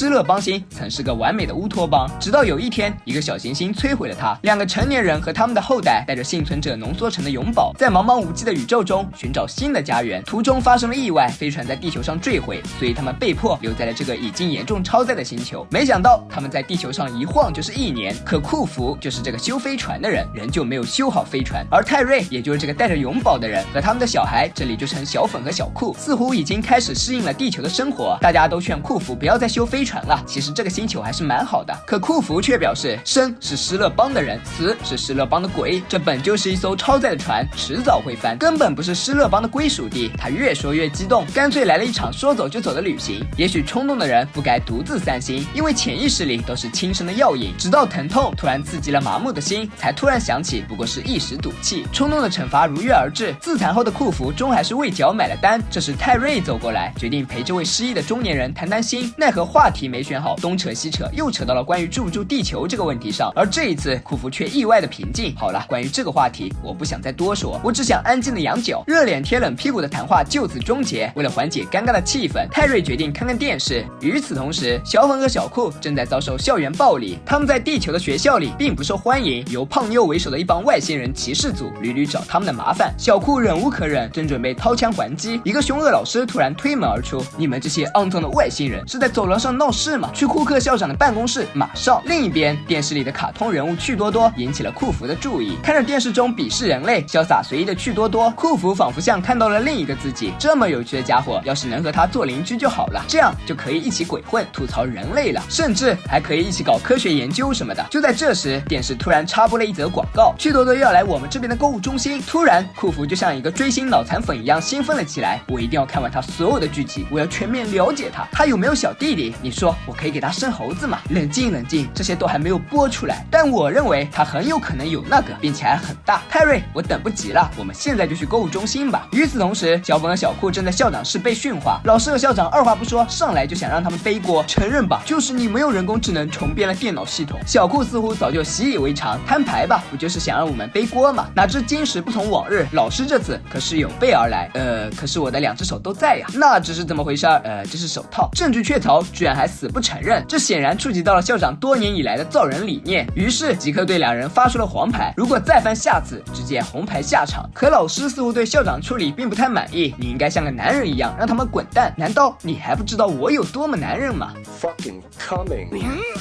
施乐邦星曾是个完美的乌托邦，直到有一天，一个小行星摧毁了它。2个成年人和他们的后代带着幸存者浓缩成的永宝，在茫茫无际的宇宙中寻找新的家园。途中发生了意外，飞船在地球上坠毁，所以他们被迫留在了这个已经严重超载的星球。没想到他们在地球上一晃就是1年，可库弗就是这个修飞船的人，仍旧没有修好飞船。而泰瑞，也就是这个带着永宝的人和他们的小孩，这里就成小粉和小库，似乎已经开始适应了地球的生活。大家都劝库弗不要再修飞船了，其实这个星球还是蛮好的。可库弗却表示，生是施乐邦的人，死是施乐邦的鬼，这本就是一艘超载的船，迟早会翻，根本不是施乐邦的归属地。他越说越激动，干脆来了一场说走就走的旅行。也许冲动的人不该独自散心，因为潜意识里都是轻生的药引，直到疼痛突然刺激了麻木的心，才突然想起不过是一时赌气。冲动的惩罚如约而至，自残后的库弗终还是为脚买了单。这时泰瑞走过来，决定陪这位失忆的中年人谈谈心，奈何话题没选好，东扯西扯，又扯到了关于住不住地球这个问题上。而这一次库弗却意外的平静。好了，关于这个话题我不想再多说，我只想安静的养脚。热脸贴冷屁股的谈话就此终结。为了缓解尴尬的气氛，泰瑞决定看看电视。与此同时，小粉和小库正在遭受校园暴力，他们在地球的学校里并不受欢迎，由胖妞为首的一帮外星人骑士组屡屡找他们的麻烦。小库忍无可忍，正准备掏枪还击，一个凶恶老师突然推门而出：“你们这些肮脏的外星人是在走廊上闹事吗？去库克校长的办公室，马上！”另一边，电视里的卡通人物趣多多引起了库弗的注意。看着电视中鄙视人类、潇洒随意的趣多多，库弗仿佛像看到了另一个自己。这么有趣的家伙，要是能和他做邻居就好了，这样就可以一起鬼混、吐槽人类了，甚至还可以一起搞科学研究什么的。就在这时，电视突然插播了一则广告：趣多多要来我们这边的购物中心。突然，库弗就像一个追星脑残粉一样兴奋了起来。我一定要看完他所有的剧集，我要全面了解他。他有没有小弟弟？你说我可以给他生猴子吗？冷静冷静，这些都还没有播出来。但我认为他很有可能有那个，并且还很大。泰瑞，我等不及了，我们现在就去购物中心吧。与此同时，小粉和小库正在校长室被训话，老师和校长二话不说，上来就想让他们背锅。承认吧，就是你们用人工智能重编了电脑系统。小库似乎早就习以为常，摊牌吧，不就是想让我们背锅吗？哪知今时不同往日，老师这次可是有备而来。可是我的2只手都在呀。那这是怎么回事？这是手套。证据确凿，居然还死不承认，这显然触及到了校长多年以来的造人理念。于是即刻对2人发出了黄牌，如果再犯下次，直接红牌下场。可老师似乎对校长处理并不太满意，你应该像个男人一样让他们滚蛋。难道你还不知道我有多么男人吗？ Fucking coming。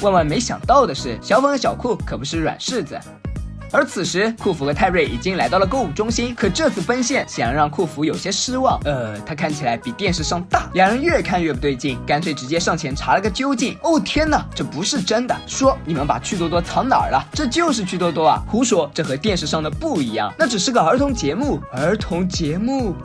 万万没想到的是，小粉和小库可不是软柿子。而此时，库弗和泰瑞已经来到了购物中心，可这次奔现显然让库弗有些失望。他看起来比电视上大。2人越看越不对劲，干脆直接上前查了个究竟。哦天哪，这不是真的！说你们把趣多多藏哪儿了？这就是趣多多啊！胡说，这和电视上的不一样，那只是个儿童节目。儿童节目。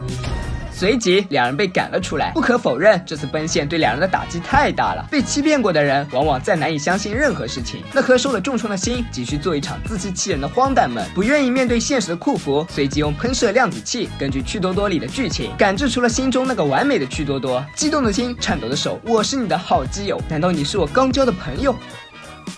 随即2人被赶了出来。不可否认，这次奔现对2人的打击太大了。被欺骗过的人往往再难以相信任何事情，那颗受了重创的心急需做一场自欺欺人的荒诞们。不愿意面对现实的库弗随即用喷射量子器根据趣多多里的剧情感知出了心中那个完美的趣多多。激动的心，颤抖的手，我是你的好基友，难道你是我刚交的朋友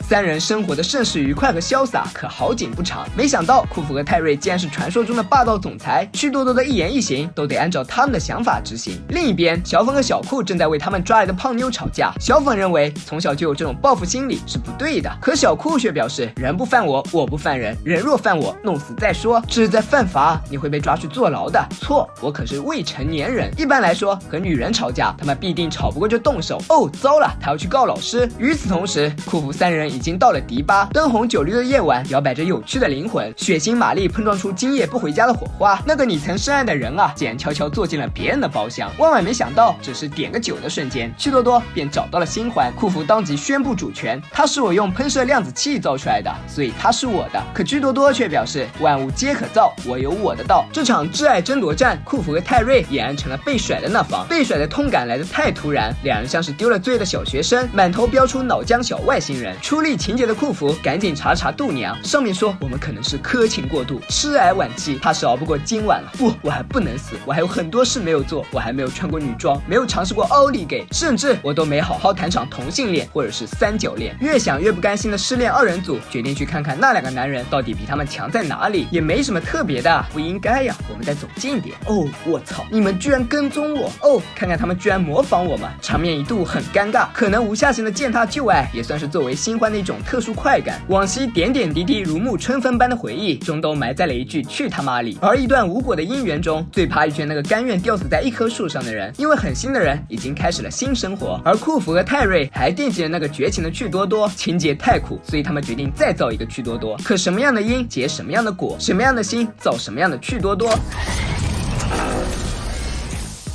？3人生活的甚是愉快和潇洒，可好景不长。没想到库弗和泰瑞竟然是传说中的霸道总裁，趣多多的一言一行都得按照他们的想法执行。另一边，小粉和小库正在为他们抓来的胖妞吵架。小粉认为从小就有这种报复心理是不对的，可小库却表示人不犯我，我不犯人，人若犯我，弄死再说，这是在犯法，你会被抓去坐牢的。错，我可是未成年人。一般来说，和女人吵架，他们必定吵不过就动手。哦，糟了，他要去告老师。与此同时，库弗3人已经到了迪巴，灯红酒绿的夜晚摇摆着有趣的灵魂，血腥玛丽碰撞出今夜不回家的火花。那个你曾深爱的人啊，竟然悄悄坐进了别人的包厢。万万没想到，只是点个酒的瞬间，趣多多便找到了新欢。库弗当即宣布主权，他是我用喷射量子器造出来的，所以他是我的。可趣多多却表示万物皆可造，我有我的道。这场挚爱争夺战，库弗和泰瑞俨然成了被甩的那方。被甩的痛感来得太突然，2人像是丢了罪的小学生，满头飙出脑浆小外星人。出力勤俭的库弗赶紧查查度娘，上面说我们可能是苛勤过度，痴癌晚期，怕是熬不过今晚了。不，我还不能死，我还有很多事没有做，我还没有穿过女装，没有尝试过奥利给，甚至我都没好好谈场同性恋或者是三角恋。越想越不甘心的失恋二人组决定去看看那两个男人到底比他们强在哪里，也没什么特别的，不应该呀，我们再走近点。哦，我操，你们居然跟踪我！哦，看看他们居然模仿我们，场面一度很尴尬。可能无下限的践踏旧爱也算是作为新欢的一种特殊快感。往昔点点滴滴如沐春风般的回忆终都埋在了一句去他妈里。而一段无果的姻缘中，最怕遇见那个甘愿吊死在一棵树上的人，因为狠心的人已经开始了新生活。而库弗和泰瑞还惦记着那个绝情的趣多多，情节太苦，所以他们决定再造一个趣多多。可什么样的因结什么样的果，什么样的心造什么样的趣多多。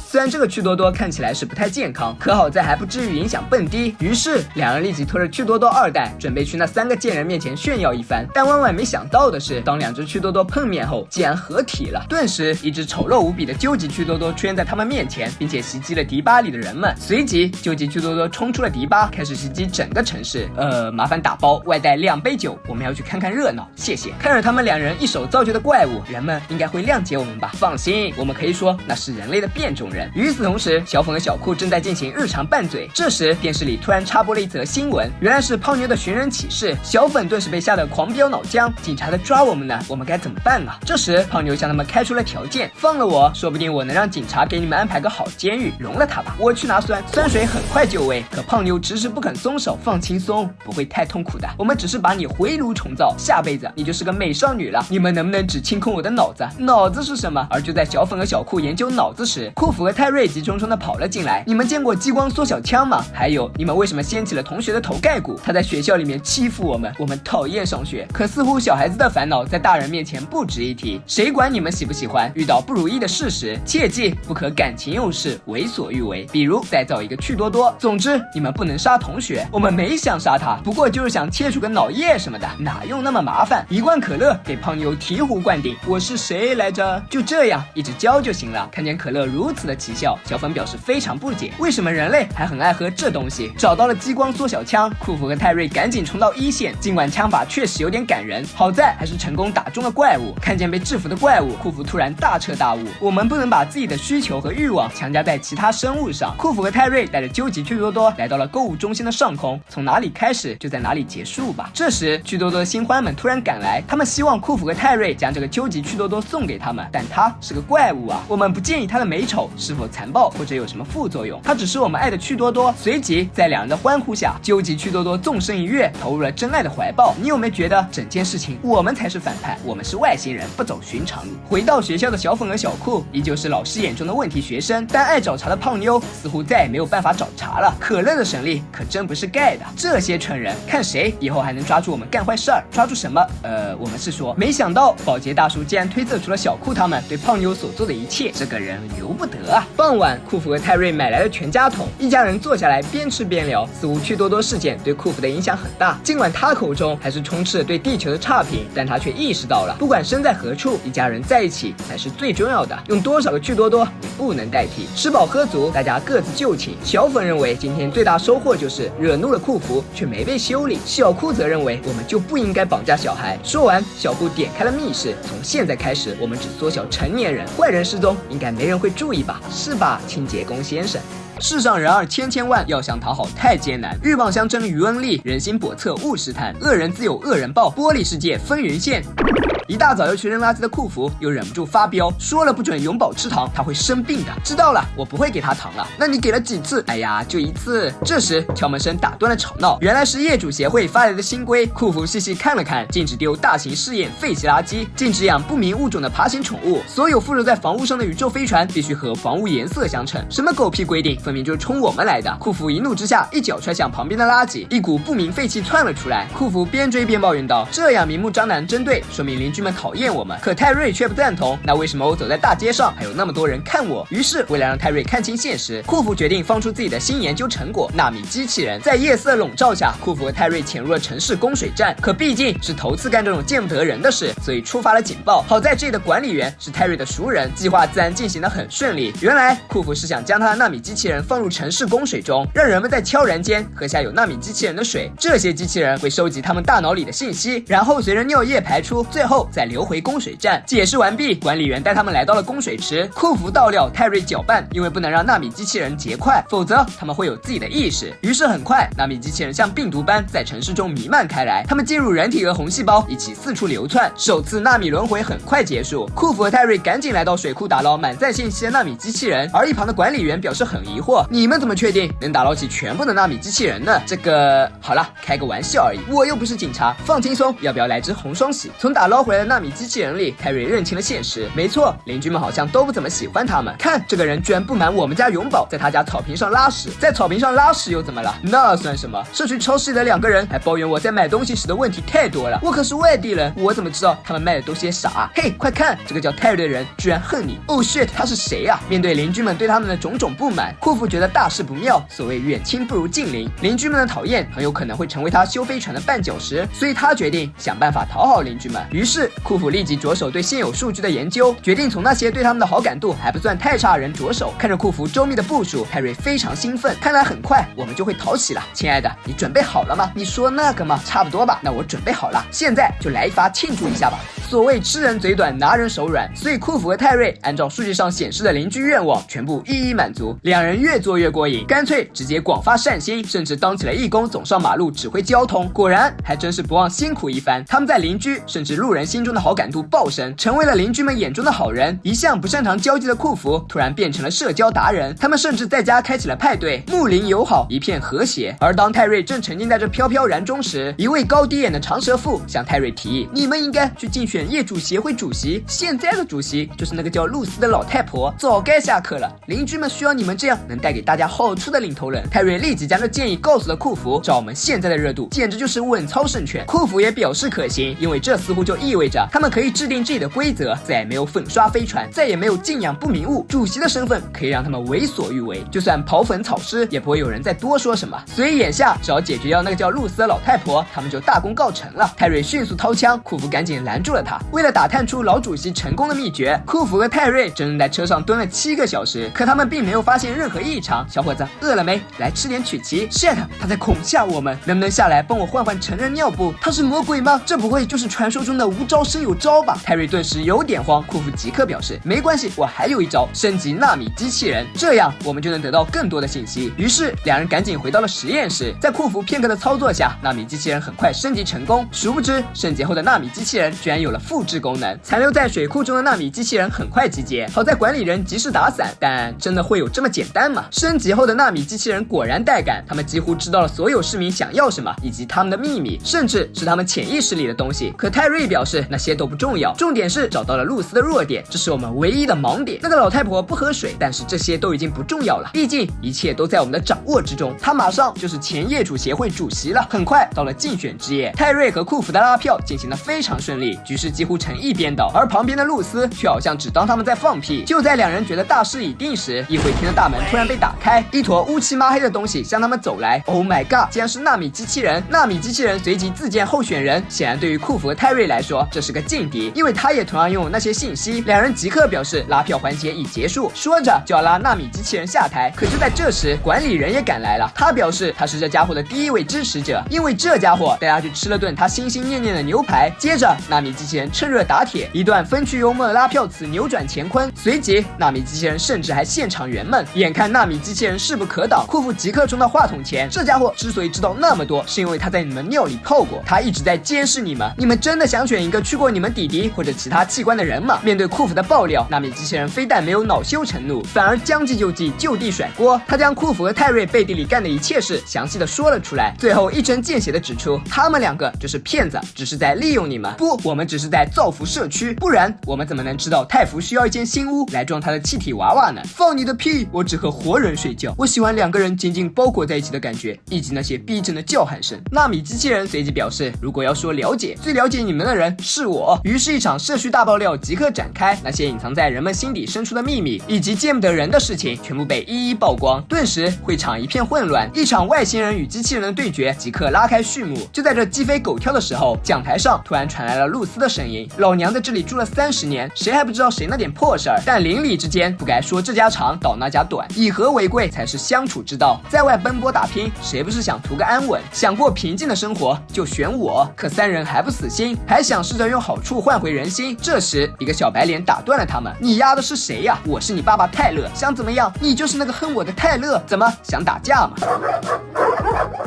虽然这个趣多多看起来是不太健康，可好在还不至于影响蹦迪。于是两人立即拖着趣多多二代，准备去那三个贱人面前炫耀一番。但万万没想到的是，当两只趣多多碰面后，竟然合体了。顿时，一只丑陋无比的究极趣多多出现在他们面前，并且袭击了迪巴里的人们。随即，究极趣多多冲出了迪巴，开始袭击整个城市。麻烦打包，外带2杯酒，我们要去看看热闹，谢谢。看着他们两人一手造就的怪物，人们应该会谅解我们吧？放心，我们可以说那是人类的变种人。与此同时，小粉和小酷正在进行日常拌嘴。这时，电视里突然插播了一则新闻，原来是胖妞的寻人启事。小粉顿时被吓得狂飙脑浆，警察在抓我们呢，我们该怎么办啊？这时，胖妞向他们开出了条件，放了我，说不定我能让警察给你们安排个好监狱，容了他吧。我去拿酸水很快就位，可胖妞迟迟不肯松手。放轻松，不会太痛苦的，我们只是把你回炉重造，下辈子你就是个美少女了。你们能不能只清空我的脑子？脑子是什么？而就在小粉和小酷研究脑子时，库弗和泰瑞急冲冲的跑了进来。你们见过激光缩小枪吗？还有，你们为什么掀起了同学的头盖骨？他在学校里面欺负我们，我们讨厌上学。可似乎小孩子的烦恼在大人面前不值一提。谁管你们喜不喜欢？遇到不如意的事时，切记不可感情用事，为所欲为。比如再造一个趣多多。总之，你们不能杀同学。我们没想杀他，不过就是想切除个脑叶什么的，哪用那么麻烦？一罐可乐给胖妞醍醐灌顶。我是谁来着？就这样，一直教就行了。看见可乐如此的奇效，小粉表示非常不解，为什么人类还很爱喝这东西？找到了激光缩小枪，库弗和泰瑞赶紧冲到一线。尽管枪法确实有点感人，好在还是成功打中了怪物。看见被制服的怪物，库弗突然大彻大悟：我们不能把自己的需求和欲望强加在其他生物上。库弗和泰瑞带着究极趣多多来到了购物中心的上空，从哪里开始就在哪里结束吧。这时，趣多多的新欢们突然赶来，他们希望库弗和泰瑞将这个究极趣多多送给他们，但他是个怪物啊，我们不建议他的美丑是否残暴或者有什么副作用，他只是我们爱的趣多多。随即，在两人的欢呼下，究极趣多多纵身一跃，投入了真爱的怀抱。你有没有觉得整件事情我们才是反派，我们是外星人，不走寻常路？回到学校的小粉和小酷依旧是老师眼中的问题学生，但爱找茬的胖妞似乎再也没有办法找茬了。可乐的神力可真不是盖的，这些蠢人，看谁以后还能抓住我们干坏事儿？抓住什么？我们是说，没想到保洁大叔竟然推测出了小酷他们对胖妞所做的一切，这个人由不得啊！傍晚，库弗和泰瑞买来了全家桶，一家人坐下来边吃边聊。似乎趣多多事件对库弗的影响很大，尽管他口中还是充斥对地球的差评，但他却意识到了，不管身在何处，一家人在一起才是最重要的。用多少个趣多多也不能代替。吃饱喝足，大家各自就寝。小粉认为今天最大收获就是惹怒了库弗，却没被修理。小酷则认为我们就不应该绑架小孩。说完，小酷点开了密室，从现在开始，我们只缩小成年人，坏人失踪，应该没人会注意吧？是吧，清洁工先生？世上人儿千千万，要想讨好太艰难。鹬蚌相争，渔翁利，人心叵测勿试探。恶人自有恶人报，玻璃世界风云现。一大早要去扔垃圾的库弗又忍不住发飙，说了不准永宝吃糖，他会生病的。知道了，我不会给他糖了。那你给了几次？哎呀，就一次。这时敲门声打断了吵闹，原来是业主协会发来的新规。库弗细细看了看，禁止丢大型试验废弃垃圾，禁止养不明物种的爬行宠物，所有附着在房屋上的宇宙飞船必须和房屋颜色相称。什么狗屁规定，分明就是冲我们来的。库弗一怒之下，一脚踹向旁边的垃圾，一股不明废气窜了出来。库弗边追边抱怨道：这样明目张胆针对，说明邻居们讨厌我们。可泰瑞却不赞同，那为什么我走在大街上还有那么多人看我？于是为了让泰瑞看清现实，库弗决定放出自己的新研究成果——纳米机器人。在夜色笼罩下，库弗和泰瑞潜入了城市供水站。可毕竟是头次干这种见不得人的事，所以触发了警报。好在这里的管理员是泰瑞的熟人，计划自然进行得很顺利。原来库弗是想将他的纳米机器人放入城市供水中，让人们在悄然间喝下有纳米机器人的水。这些机器人会收集他们大脑里的信息，然后随着尿液排出，最后再流回供水站。解释完毕，管理员带他们来到了供水池。库弗倒料，泰瑞搅拌，因为不能让纳米机器人结块，否则他们会有自己的意识。于是很快，纳米机器人像病毒般在城市中弥漫开来，他们进入人体和红细胞，一起四处流窜。首次纳米轮回很快结束，库弗和泰瑞赶紧来到水库打捞满载信息的纳米机器人，而一旁的管理员表示很疑惑：你们怎么确定能打捞起全部的纳米机器人呢？这个好了，开个玩笑而已，我又不是警察，放轻松，要不要来支红双喜？从打捞回来的纳米机器人里，泰瑞认清了现实，没错，邻居们好像都不怎么喜欢他们。看这个人居然不满我们家永宝在他家草坪上拉屎，在草坪上拉屎又怎么了？那算什么？社区超市里的2个人还抱怨我在买东西时的问题太多了，我可是外地人，我怎么知道他们卖的都些啥？嘿，快看，这个叫泰瑞的人居然恨你！ Oh shit， 他是谁呀？面对邻居们对他们的种种不满，库弗觉得大事不妙，所谓远亲不如近邻，邻居们的讨厌很有可能会成为他修飞船的绊脚石，所以他决定想办法讨好邻居们。于是库弗立即着手对现有数据的研究，决定从那些对他们的好感度还不算太差的人着手。看着库弗周密的部署，泰瑞非常兴奋，看来很快我们就会讨喜了。亲爱的，你准备好了吗？你说那个吗？差不多吧，那我准备好了，现在就来一发庆祝一下吧。所谓吃人嘴短，拿人手软，所以库弗和泰瑞按照数据上显示的邻居愿望全部一一满足。2人越做越过瘾，干脆直接广发善心，甚至当起了义工，总上马路指挥交通。果然还真是不忘辛苦一番，他们在邻居甚至路人心中的好感度爆升，成为了邻居们眼中的好人。一向不擅长交际的库弗突然变成了社交达人，他们甚至在家开起了派对，睦邻友好，一片和谐。而当泰瑞正沉浸在这飘飘然中时，一位高低眼的长舌妇向泰瑞提议：你们应该去竞选业主协会主席，现在的主席就是那个叫露丝的老太婆，早该下课了。邻居们需要你们这样能带给大家好处的领头人。泰瑞立即将这建议告诉了库弗，照我们现在的热度，简直就是稳操胜券。库弗也表示可行，因为这似乎就意味着他们可以制定自己的规则，再也没有粉刷飞船，再也没有敬仰不明物，主席的身份可以让他们为所欲为，就算刨坟草尸也不会有人再多说什么。所以眼下只要解决掉那个叫露丝的老太婆，他们就大功告成了。泰瑞迅速掏枪，库弗赶紧拦住了他。为了打探出老主席成功的秘诀，库弗和泰瑞整整在车上蹲了7个小时，可他们并没有发现任何异常。小伙子，饿了没？来吃点曲奇。shit， 他在恐吓我们，能不能下来帮我换换成人尿布？他是魔鬼吗？这不会就是传说中的无招胜有招吧？泰瑞顿时有点慌，库弗即刻表示没关系，我还有一招，升级纳米机器人，这样我们就能得到更多的信息。于是2人赶紧回到了实验室，在库弗片刻的操作下，纳米机器人很快升级成功。殊不知升级后的纳米机器人居然有了复制功能，残留在水库中的纳米机器人很快集结，好在管理人及时打伞，但真的会有这么简单吗？升级后的纳米机器人果然带感，他们几乎知道了所有市民想要什么以及他们的秘密，甚至是他们潜意识里的东西。可泰瑞表示那些都不重要，重点是找到了露丝的弱点，这是我们唯一的盲点。那个老太婆不喝水，但是这些都已经不重要了，毕竟一切都在我们的掌握之中。他马上就是前业主协会主席了。很快到了竞选之夜，泰瑞和库弗的拉票进行得非常顺利，局势几乎成一边倒，而旁边的露丝却好像只当他们在放屁。就在2人觉得大势已定时，议会厅的大门突然被打开，一坨乌漆抹黑的东西向他们走来。Oh my god， 竟然是纳米机器人！纳米机器人随即自荐候选人，显然对于库弗和泰瑞来说这是个劲敌，因为他也同样拥有那些信息。2人即刻表示拉票环节已结束，说着就要拉纳米机器人下台。可就在这时，管理人也赶来了，他表示他是这家伙的第1位支持者，因为这家伙带他去吃了顿他心心念念的牛排。接着纳米机器人趁热打铁，一段风趣幽默的拉票词扭转乾坤，随即纳米机器人甚至还现场圆梦。眼看纳米机器人势不可挡，库弗即刻冲到话筒前，这家伙之所以知道那么多，是因为他在你们尿里泡过，他一直在监视你们。你们真的想选一个去过你们底底或者其他器官的人吗？面对库弗的爆料，纳米机器人非但没有恼羞成怒，反而将计就计，就地甩锅。他将库弗和泰瑞背地里干的一切事详细的说了出来，最后一针见血的指出他们2个就是骗子，只是在利用你们。不，我们只是是在造福社区，不然我们怎么能知道泰服需要一间新屋来装他的气体娃娃呢？放你的屁！我只和活人睡觉，我喜欢两个人紧紧包裹在一起的感觉，以及那些逼真的叫喊声。纳米机器人随即表示，如果要说了解，最了解你们的人是我。于是，一场社区大爆料即刻展开，那些隐藏在人们心底深处的秘密，以及见不得人的事情，全部被一一曝光。顿时，会场一片混乱，一场外星人与机器人的对决即刻拉开序幕。就在这鸡飞狗跳的时候，讲台上突然传来了露丝的声音：“老娘在这里住了30年，谁还不知道谁那点破事儿？但邻里之间不该说这家长倒那家短，以和为贵才是相处之道。在外奔波打拼，谁不是想图个安稳？想过平静的生活，就选我。”可三人还不死心，还想试着用好处换回人心。这时，一个小白脸打断了他们：“你丫的是谁呀？我是你爸爸泰勒，想怎么样？你就是那个恨我的泰勒，怎么想打架吗？”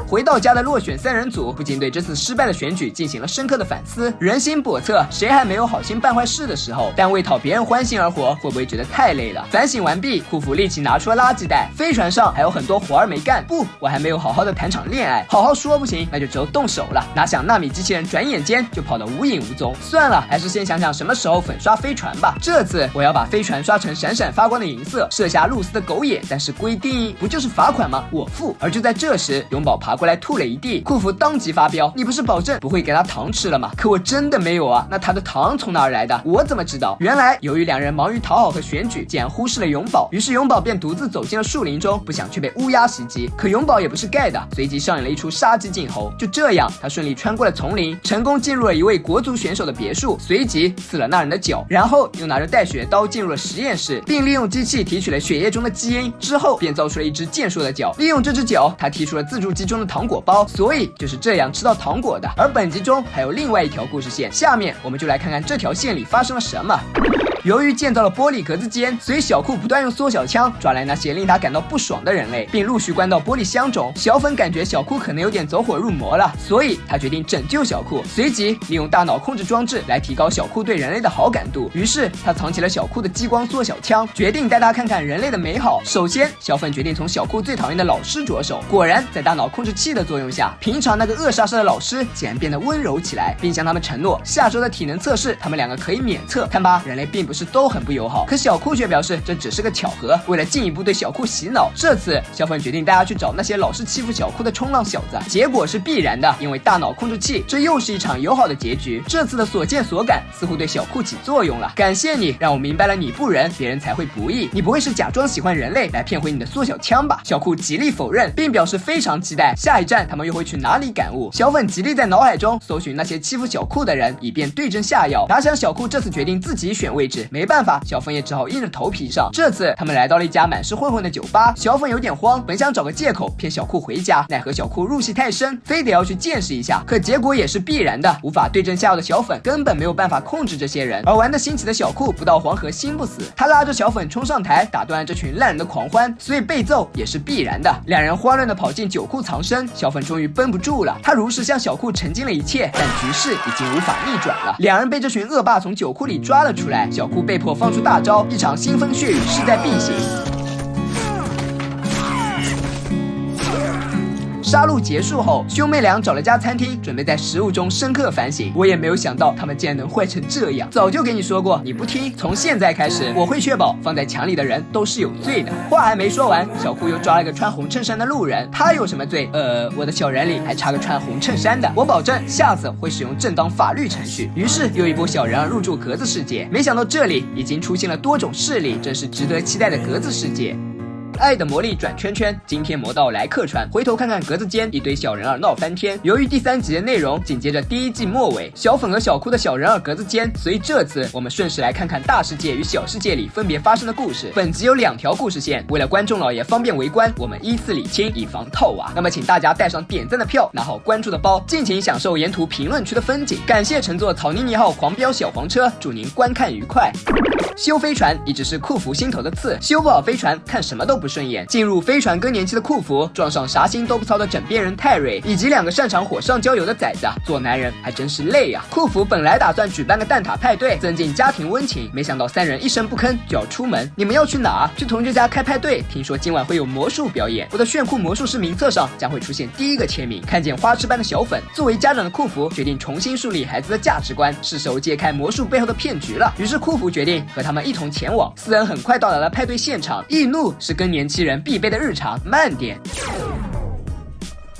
回到家的落选三人组不仅对这次失败的选举进行了深刻的反思。人心叵测，谁还没有好心办坏事的时候？但为讨别人欢心而活，会不会觉得太累了？反省完毕，库弗立即拿出了垃圾袋。飞船上还有很多活儿没干，不，我还没有好好的谈场恋爱。好好说不行，那就只有动手了。哪想纳米机器人转眼间就跑得无影无踪。算了，还是先想想什么时候粉刷飞船吧。这次我要把飞船刷成闪闪发光的银色，射下露丝的狗眼。但是规定不就是罚款吗？我付。而就在这时，永宝爬过来吐了一地，库弗当即发飙：“你不是保证不会给他糖吃了吗？可我真的没有啊！那他的糖从哪儿来的？我怎么知道？”原来由于两人忙于讨好和选举，竟然忽视了永宝，于是永宝便独自走进了树林中，不想却被乌鸦袭击。可永宝也不是盖的，随即上演了一出杀鸡儆猴。就这样，他顺利穿过了丛林，成功进入了一位国足选手的别墅，随即刺了那人的脚，然后又拿着带血的刀进入了实验室，并利用机器提取了血液中的基因，之后便造出了一只健硕的脚。利用这只脚，他提出了自助机中的糖果包，所以就是这样吃到糖果的。而本集中还有另外一条故事线，下面我们就来看看这条线里发生了什么。由于建造了玻璃格子间，所以小库不断用缩小枪抓来那些令他感到不爽的人类，并陆续关到玻璃箱中。小粉感觉小库可能有点走火入魔了，所以他决定拯救小库，随即利用大脑控制装置来提高小库对人类的好感度。于是他藏起了小库的激光缩小枪，决定带他看看人类的美好。首先，小粉决定从小库最讨厌的老师着手。果然，在大脑控制器的作用下，平常那个恶煞煞的老师竟然变得温柔起来，并向他们承诺下周的体能测试他们两个可以免测。看吧，人类并不是都很不友好。可小库却表示这只是个巧合。为了进一步对小库洗脑，这次小粉决定带他去找那些老是欺负小库的冲浪小子。结果是必然的，因为大脑控制器，这又是一场友好的结局。这次的所见所感似乎对小库起作用了。感谢你，让我明白了你不仁，别人才会不义。你不会是假装喜欢人类来骗回你的缩小枪吧？小库极力否认，并表示非常期待下一站他们又会去哪里感悟。小粉极力在脑海中搜寻那些欺负小库的人，以便对症下药。哪想小库这次决定自己选位置，没办法，小粉也只好硬着头皮上。这次他们来到了一家满是混混的酒吧，小粉有点慌，本想找个借口骗小库回家，奈何小库入戏太深，非得要去见识一下。可结果也是必然的，无法对症下药的小粉根本没有办法控制这些人。而玩得兴起的小库不到黄河心不死，他拉着小粉冲上台，打断了这群烂人的狂欢，所以被揍也是必然的。两人慌乱的跑进酒库藏身，小粉终于绷不住了，他如实向小库澄清了一切，但局势已经无法逆转了。两人被这群恶霸从酒库里抓了出来，小库被迫放出大招，一场腥风血雨势在必行。杀戮结束后，兄妹俩找了家餐厅，准备在食物中深刻反省。我也没有想到他们竟然能坏成这样。早就给你说过，你不听。从现在开始，我会确保放在墙里的人都是有罪的。话还没说完，小库又抓了个穿红衬衫的路人，他有什么罪？我的小人里还差个穿红衬衫的。我保证下次会使用正当法律程序。于是又一波小人儿入驻格子世界。没想到这里已经出现了多种势力，真是值得期待的格子世界。爱的魔力转圈圈，今天魔道来客串。回头看看格子间，一堆小人儿闹翻天。由于第3集的内容紧接着第1季末尾，小粉和小库的小人儿格子间，所以这次我们顺势来看看大世界与小世界里分别发生的故事。本集有2条故事线，为了观众老爷方便围观，我们依次理清，以防套娃。那么请大家带上点赞的票，拿好关注的包，尽情享受沿途评论区的风景。感谢乘坐草泥泥号狂飙小黄车，祝您观看愉快。修飞船一直是库弗心头的刺，修不好飞船看什么都不不顺眼。进入飞船更年期的库弗撞上啥心都不操的枕边人泰瑞，以及2个擅长火上浇油的崽子，做男人还真是累啊。库弗本来打算举办个蛋挞派对，增进家庭温情，没想到3人一声不吭就要出门。你们要去哪？去同学家开派对，听说今晚会有魔术表演。我的炫酷魔术师名册上将会出现第1个签名。看见花痴般的小粉，作为家长的库弗决定重新树立孩子的价值观，是时候揭开魔术背后的骗局了。于是库弗决定和他们一同前往。4人很快到达了派对现场，易怒是更年期人必备的日常，慢点。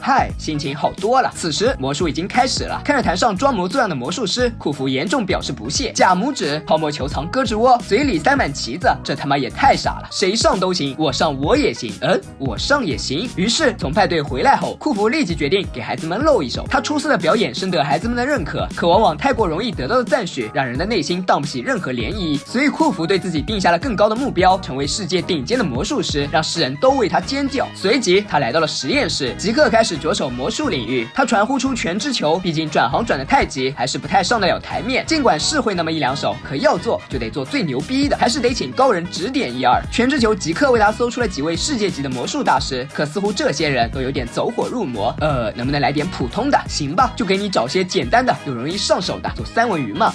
嗨，心情好多了。此时魔术已经开始了，看着台上装模作样的魔术师，库弗严重表示不屑。假拇指、泡沫球藏胳肢窝，嘴里塞满旗子，这他妈也太傻了！谁上都行，我上我也行，我上也行。于是从派对回来后，库弗立即决定给孩子们露一手。他出色的表演深得孩子们的认可，可往往太过容易得到的赞许，让人的内心荡不起任何涟漪。所以库弗对自己定下了更高的目标，成为世界顶尖的魔术师，让世人都为他尖叫。随即他来到了实验室，即刻开始着手魔术领域。他传呼出全知球，毕竟转行转的太急，还是不太上得了台面。尽管是会那么1、2手，可要做就得做最牛逼的，还是得请高人指点1、2。全知球即刻为他搜出了几位世界级的魔术大师，可似乎这些人都有点走火入魔。能不能来点普通的？行吧，就给你找些简单的又容易上手的，做3文鱼嘛。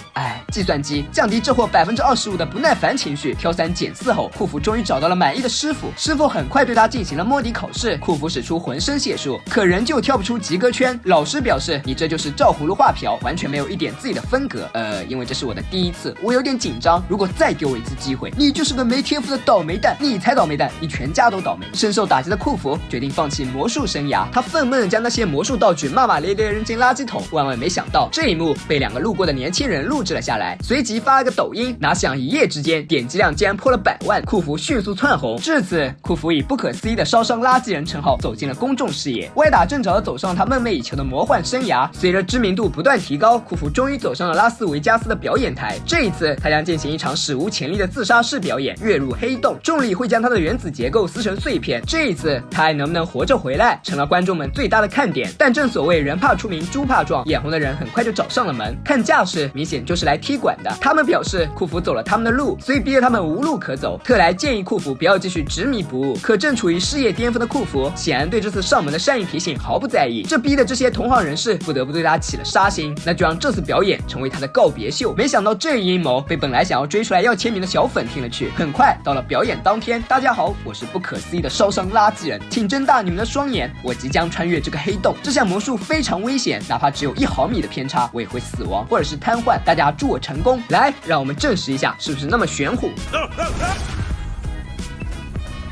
计算机降低这货25%的不耐烦情绪，挑3拣4后，库弗终于找到了满意的师傅。师傅很快对他进行了摸底考试，库弗使出浑身解数，可仍旧跳不出及格圈。老师表示，你这就是照葫芦画瓢，完全没有一点自己的风格。因为这是我的第1次，我有点紧张，如果再给我1次机会，你就是个没天赋的倒霉蛋，你才倒霉蛋，你全家都倒霉。深受打击的库弗决定放弃魔术生涯，他愤懑地将那些魔术道具骂骂咧咧扔进垃圾桶。万万没想到，这一幕被2个路过的年轻人录制了下来，随即发了个抖音，哪想一夜之间点击量竟然破了100万，库弗迅速窜红。至此，库弗以不可思议的烧伤垃圾人称号走进了公众视野，歪打正着地走上他梦寐以求的魔幻生涯。随着知名度不断提高，库弗终于走上了拉斯维加斯的表演台。这一次，他将进行一场史无前例的自杀式表演，跃入黑洞，重力会将他的原子结构撕成碎片。这一次，他还能不能活着回来，成了观众们最大的看点。但正所谓人怕出名猪怕壮，眼红的人很快就找上了门。看架势，明显就是来踢馆的。他们表示库弗走了他们的路，所以逼得他们无路可走。特莱建议库弗不要继续执迷不悟，可正处于事业巅峰的库弗显然对这次上门的善意提醒毫不在意，这逼得这些同行人士不得不对他起了杀心，那就让这次表演成为他的告别秀。没想到这一阴谋被本来想要追出来要签名的小粉听了去。很快到了表演当天，大家好，我是不可思议的烧伤垃圾人，请睁大你们的双眼，我即将穿越这个黑洞。这项魔术非常危险，哪怕只有1毫米的偏差，我也会死亡或者是瘫痪。大家祝我成功，来，让我们证实一下是不是那么玄乎。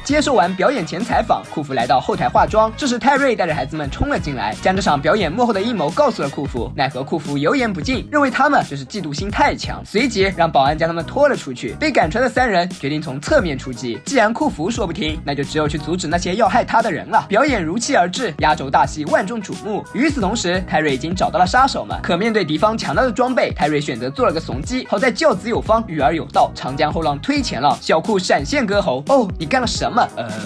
接受完表演前采访，库弗来到后台化妆。这时泰瑞带着孩子们冲了进来，将这场表演幕后的阴谋告诉了库弗。奈何库弗油盐不进，认为他们就是嫉妒心太强，随即让保安将他们拖了出去。被赶出来的3人决定从侧面出击，既然库弗说不听，那就只有去阻止那些要害他的人了。表演如期而至，压轴大戏万众瞩目。与此同时，泰瑞已经找到了杀手们，可面对敌方强大的装备，泰瑞选择做了个怂鸡。好在教子有方，育儿有道，长江后浪推前浪，小库闪现割喉。你干了什么？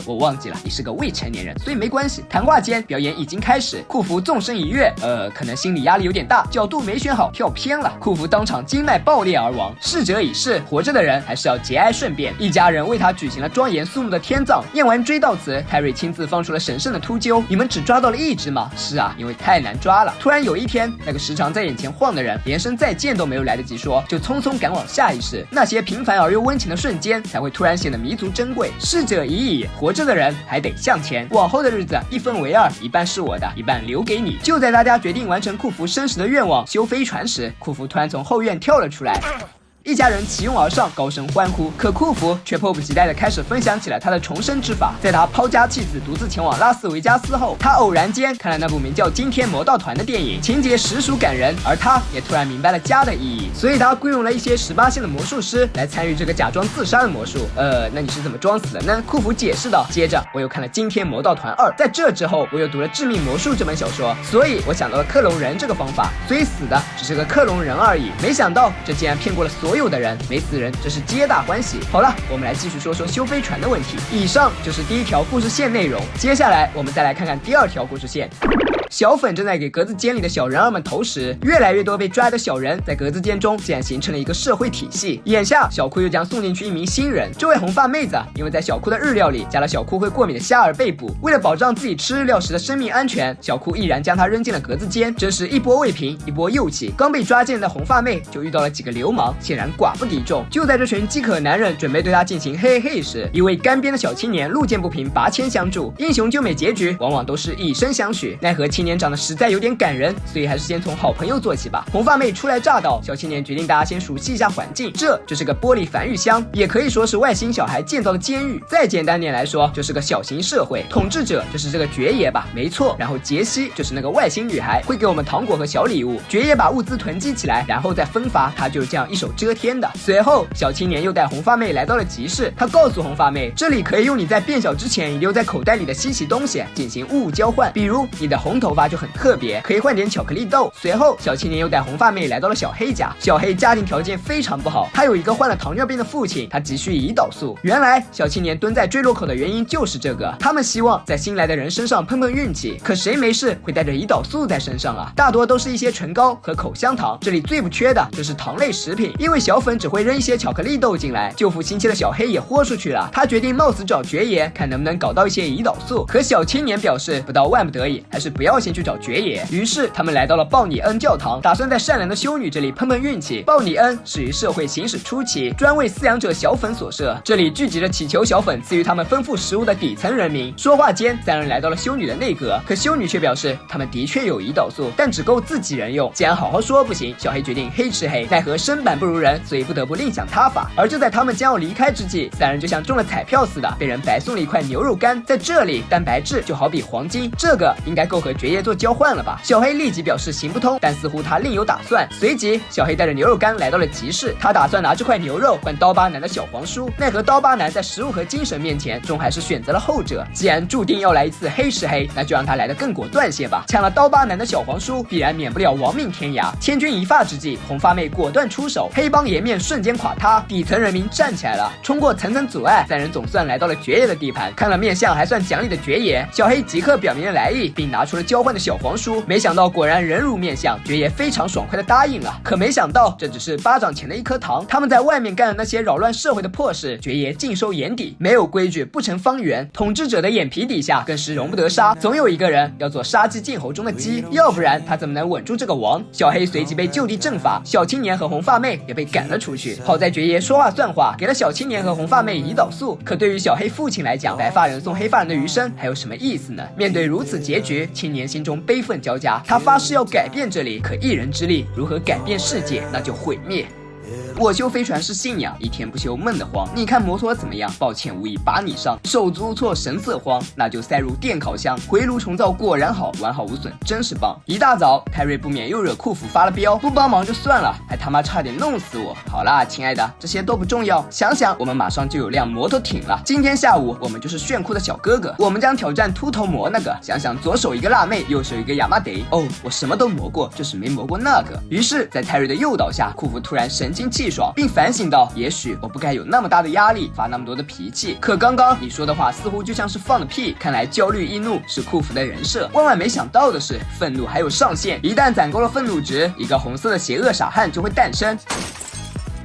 我忘记了，你是个未成年人，所以没关系。谈话间，表演已经开始，库弗纵身一跃，可能心理压力有点大，角度没选好，跳偏了。库弗当场经脉爆裂而亡。逝者已逝，活着的人还是要节哀顺变。一家人为他举行了庄严肃穆的天葬。念完追悼词，泰瑞亲自放出了神圣的秃鹫。你们只抓到了1只吗？是啊，因为太难抓了。突然有一天，那个时常在眼前晃的人，连声再见都没有来得及说，就匆匆赶往下一世。那些平凡而又温情的瞬间，才会突然显得弥足珍贵。逝者已矣，活着的人还得向前。往后的日子1分为2，一半是我的，一半留给你。就在大家决定完成库弗生时的愿望，修飞船时，库弗突然从后院跳了出来。一家人齐拥而上，高声欢呼。可库弗却迫不及待地开始分享起了他的重生之法。在他抛家弃子，独自前往拉斯维加斯后，他偶然间看了那部名叫《惊天魔盗团》的电影，情节实属感人。而他也突然明白了家的意义，所以他雇佣了一些18线的魔术师来参与这个假装自杀的魔术。那你是怎么装死的呢？库弗解释道。接着我又看了《惊天魔盗团2》，在这之后我又读了《致命魔术》这本小说，所以我想到了克隆人这个方法。所以死的只是个克隆人而已。没想到这竟然骗过了所有的人，没死人这是皆大欢喜。好了，我们来继续说说修飞船的问题。以上就是第1条故事线内容，接下来我们再来看看第2条故事线。小粉正在给格子间里的小人儿们投食，越来越多被抓的小人在格子间中竟然形成了一个社会体系。眼下小库又将送进去一名新人，这位红发妹子因为在小库的日料里加了小库会过敏的虾而被捕，为了保障自己吃日料时的生命安全，小库毅然将她扔进了格子间，真是一波未平一波又起。刚被抓进的红发妹就遇到了几个流氓，显然寡不敌众。就在这群饥渴男人准备对她进行嘿嘿时，一位干瘪的小青年路见不平拔枪相助。英雄救美结局往往都是以身相许，奈何青年长得实在有点感人，所以还是先从好朋友做起吧。红发妹初来乍到，小青年决定大家先熟悉一下环境，这就是个玻璃繁育箱，也可以说是外星小孩建造的监狱。再简单点来说，就是个小型社会，统治者就是这个爵爷吧，没错。然后杰西就是那个外星女孩，会给我们糖果和小礼物。爵爷把物资囤积起来，然后再分发，他就是这样一手遮天的。随后，小青年又带红发妹来到了集市，他告诉红发妹，这里可以用你在变小之前遗留在口袋里的稀奇东西进行物交换，比如你的红头发就很特别，可以换点巧克力豆。随后，小青年又带红发妹来到了小黑家，小黑家庭条件非常不好，他有一个患了糖尿病的父亲，他急需胰岛素。原来小青年蹲在坠落口的原因就是这个，他们希望在新来的人身上碰碰运气，可谁没事会带着胰岛素在身上啊？大多都是一些唇膏和口香糖，这里最不缺的就是糖类食品，因为小粉只会扔一些巧克力豆进来。救父心切的小黑也豁出去了，他决定冒死找爵爷，看能不能搞到一些胰岛素。可小青年表示，不到万不得已，还是不要先去找爵爷。于是他们来到了鲍尼恩教堂，打算在善良的修女这里碰碰运气。鲍尼恩始于社会行驶初期，专为饲养者小粉所设，这里聚集着祈求小粉赐予他们丰富食物的底层人民。说话间，三人来到了修女的内阁，可修女却表示他们的确有胰岛素，但只够自己人用，既然好好说不行。小黑决定黑吃黑，奈何身板不如人，所以不得不另想他法。而就在他们将要离开之际，三人就像中了彩票似的，被人白送了一块牛肉干。在这里，蛋白质就好比黄金，这个应该够和爵爷做交换了吧？小黑立即表示行不通，但似乎他另有打算。随即，小黑带着牛肉干来到了集市，他打算拿这块牛肉换刀疤男的小黄书，奈何刀疤男在食物和精神面前，终还是选择了后者。既然注定要来一次黑吃黑，那就让他来得更果断些吧。抢了刀疤男的小黄书，必然免不了亡命天涯。千钧一发之际，红发妹果断出手，黑帮颜面瞬间垮塌，底层人民站起来了。冲过层层阻碍，三人总算来到了爵爷的地盘。看了面相还算讲理的爵爷，小黑即刻表明了来意，并拿出了交换的小黄书。没想到果然人如面相，爵爷非常爽快的答应了。可没想到这只是巴掌前的一颗糖，他们在外面干的那些扰乱社会的破事，爵爷尽收眼底。没有规矩不成方圆，统治者的眼皮底下更是容不得沙，总有一个人要做杀鸡儆猴中的鸡，要不然他怎么能稳住这个王？小黑随即被就地正法，小青年和红发妹也被赶了出去。好在爵爷说话算话，给了小青年和红发妹胰岛素。可对于小黑父亲来讲，白发人送黑发人的余生还有什么意思呢？面对如此结局，青年心中悲愤交加，他发誓要改变这里，可一人之力如何改变世界？那就毁灭。我修飞船是信仰，一天不休闷得慌。你看摩托怎么样？抱歉无意把你上，手足无措神色慌，那就塞入电烤箱，回炉重造果然好，完好无损真是棒。一大早泰瑞不免又惹库弗发了飙，不帮忙就算了，还他妈差点弄死我。好啦亲爱的，这些都不重要，想想我们马上就有辆摩托艇了，今天下午我们就是炫酷的小哥哥，我们将挑战秃头魔那个。想想左手一个辣妹，右手一个亚麻得，哦我什么都磨过，就是没磨过那个。于是在泰瑞的诱导下，库弗突然神清气爽，并反省到也许我不该有那么大的压力，发那么多的脾气。可刚刚你说的话似乎就像是放的屁，看来焦虑易怒是库弗的人设。万万没想到的是，愤怒还有上限，一旦攒够了愤怒值，一个红色的邪恶傻汉就会诞生。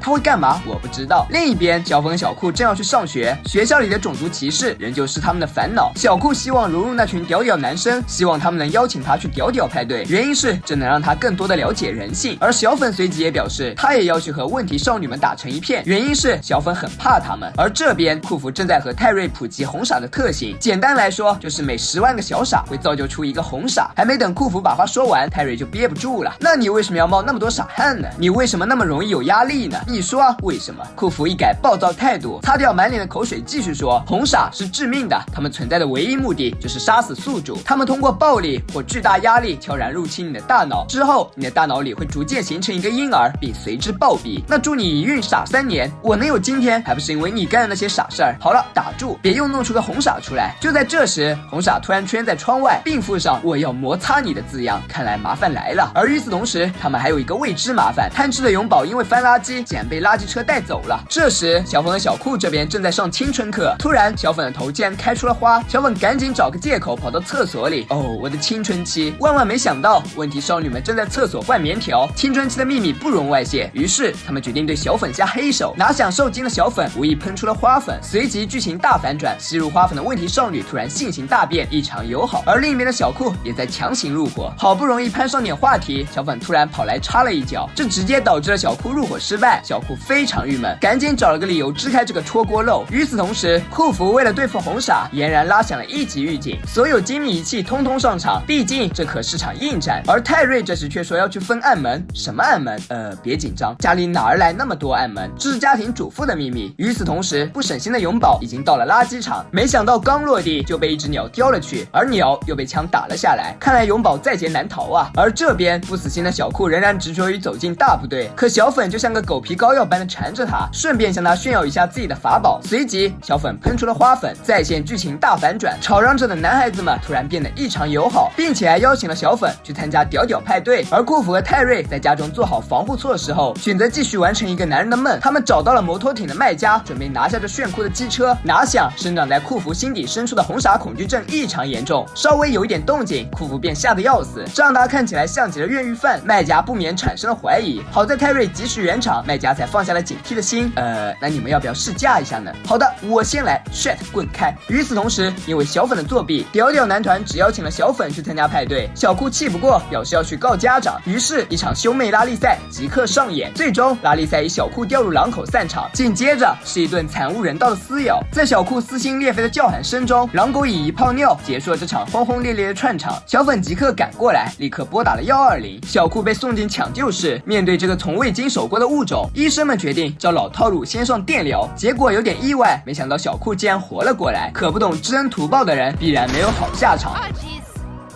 他会干嘛？我不知道。另一边，小粉和小库正要去上学，学校里的种族歧视仍旧是他们的烦恼。小库希望融入那群屌屌男生，希望他们能邀请他去屌屌派对，原因是这能让他更多的了解人性。而小粉随即也表示，他也要去和问题少女们打成一片，原因是小粉很怕他们。而这边，库弗正在和泰瑞普及红傻的特性，简单来说，就是每10万个小傻会造就出一个红傻。还没等库弗把话说完，泰瑞就憋不住了，那你为什么要冒那么多傻汗呢？你为什么那么容易有压力呢？你说啊，为什么？库弗一改暴躁态度，擦掉满脸的口水，继续说：红傻是致命的，他们存在的唯一目的就是杀死宿主。他们通过暴力或巨大压力悄然入侵你的大脑，之后你的大脑里会逐渐形成一个婴儿，并随之暴毙。那祝你一孕傻3年，我能有今天，还不是因为你干的那些傻事儿？好了，打住，别又弄出个红傻出来。就在这时，红傻突然出现在窗外，并附上我要摩擦你的字样，看来麻烦来了。而与此同时，他们还有一个未知麻烦，贪吃的永宝因为翻垃圾，竟然然被垃圾车带走了。这时小粉和小酷这边正在上青春课，突然小粉的头竟然开出了花，小粉赶紧找个借口跑到厕所里。哦，我的青春期！万万没想到，问题少女们正在厕所换棉条，青春期的秘密不容外泄，于是他们决定对小粉下黑手。哪想受惊的小粉无意喷出了花粉，随即剧情大反转，吸入花粉的问题少女突然性情大变，异常友好，而另一边的小酷也在强行入伙。好不容易攀上点话题，小粉突然跑来插了一脚，这直接导致了小酷入伙失败。小酷非常郁闷，赶紧找了个理由支开这个戳锅漏。与此同时，酷服为了对付红傻，俨然拉响了1级预警，所有精密仪器通通上场，毕竟这可是场硬战。而泰瑞这时却说要去分暗门，什么暗门？别紧张，家里哪儿来那么多暗门？这是家庭主妇的秘密。与此同时，不省心的永宝已经到了垃圾场，没想到刚落地就被一只鸟叼了去，而鸟又被枪打了下来，看来永宝在劫难逃啊。而这边不死心的小酷仍然执着于走进大部队，可小粉就像个狗皮膏药般的缠着他，顺便向他炫耀一下自己的法宝。随即小粉喷出了花粉，在线剧情大反转，吵嚷着的男孩子们突然变得异常友好，并且还邀请了小粉去参加屌屌派对。而酷服和泰瑞在家中做好防护措施后，选择继续完成一个男人的梦。他们找到了摩托艇的卖家，准备拿下这炫酷的机车。哪想生长在酷服心底深处的红傻恐惧症异常严重，稍微有一点动静，酷服便吓得要死，这让他看起来像极了越狱犯。卖家不免产生了怀疑。好在泰瑞及时圆场，卖家才放下了警惕的心。那你们要不要试驾一下呢？好的，我先来 ，shit 滚开！与此同时，因为小粉的作弊，屌屌男团只邀请了小粉去参加派对。小酷气不过，表示要去告家长，于是，一场兄妹拉力赛即刻上演。最终，拉力赛以小酷掉入狼口散场，紧接着是一顿惨无人道的撕咬。在小酷撕心裂肺的叫喊声中，狼狗以一泡尿结束了这场轰轰烈烈的串场。小粉即刻赶过来，立刻拨打了120。小酷被送进抢救室，面对这个从未经手过的物种，医生们决定照老套路先上电疗。结果有点意外，没想到小酷竟然活了过来。可不懂知恩图报的人，必然没有好下场。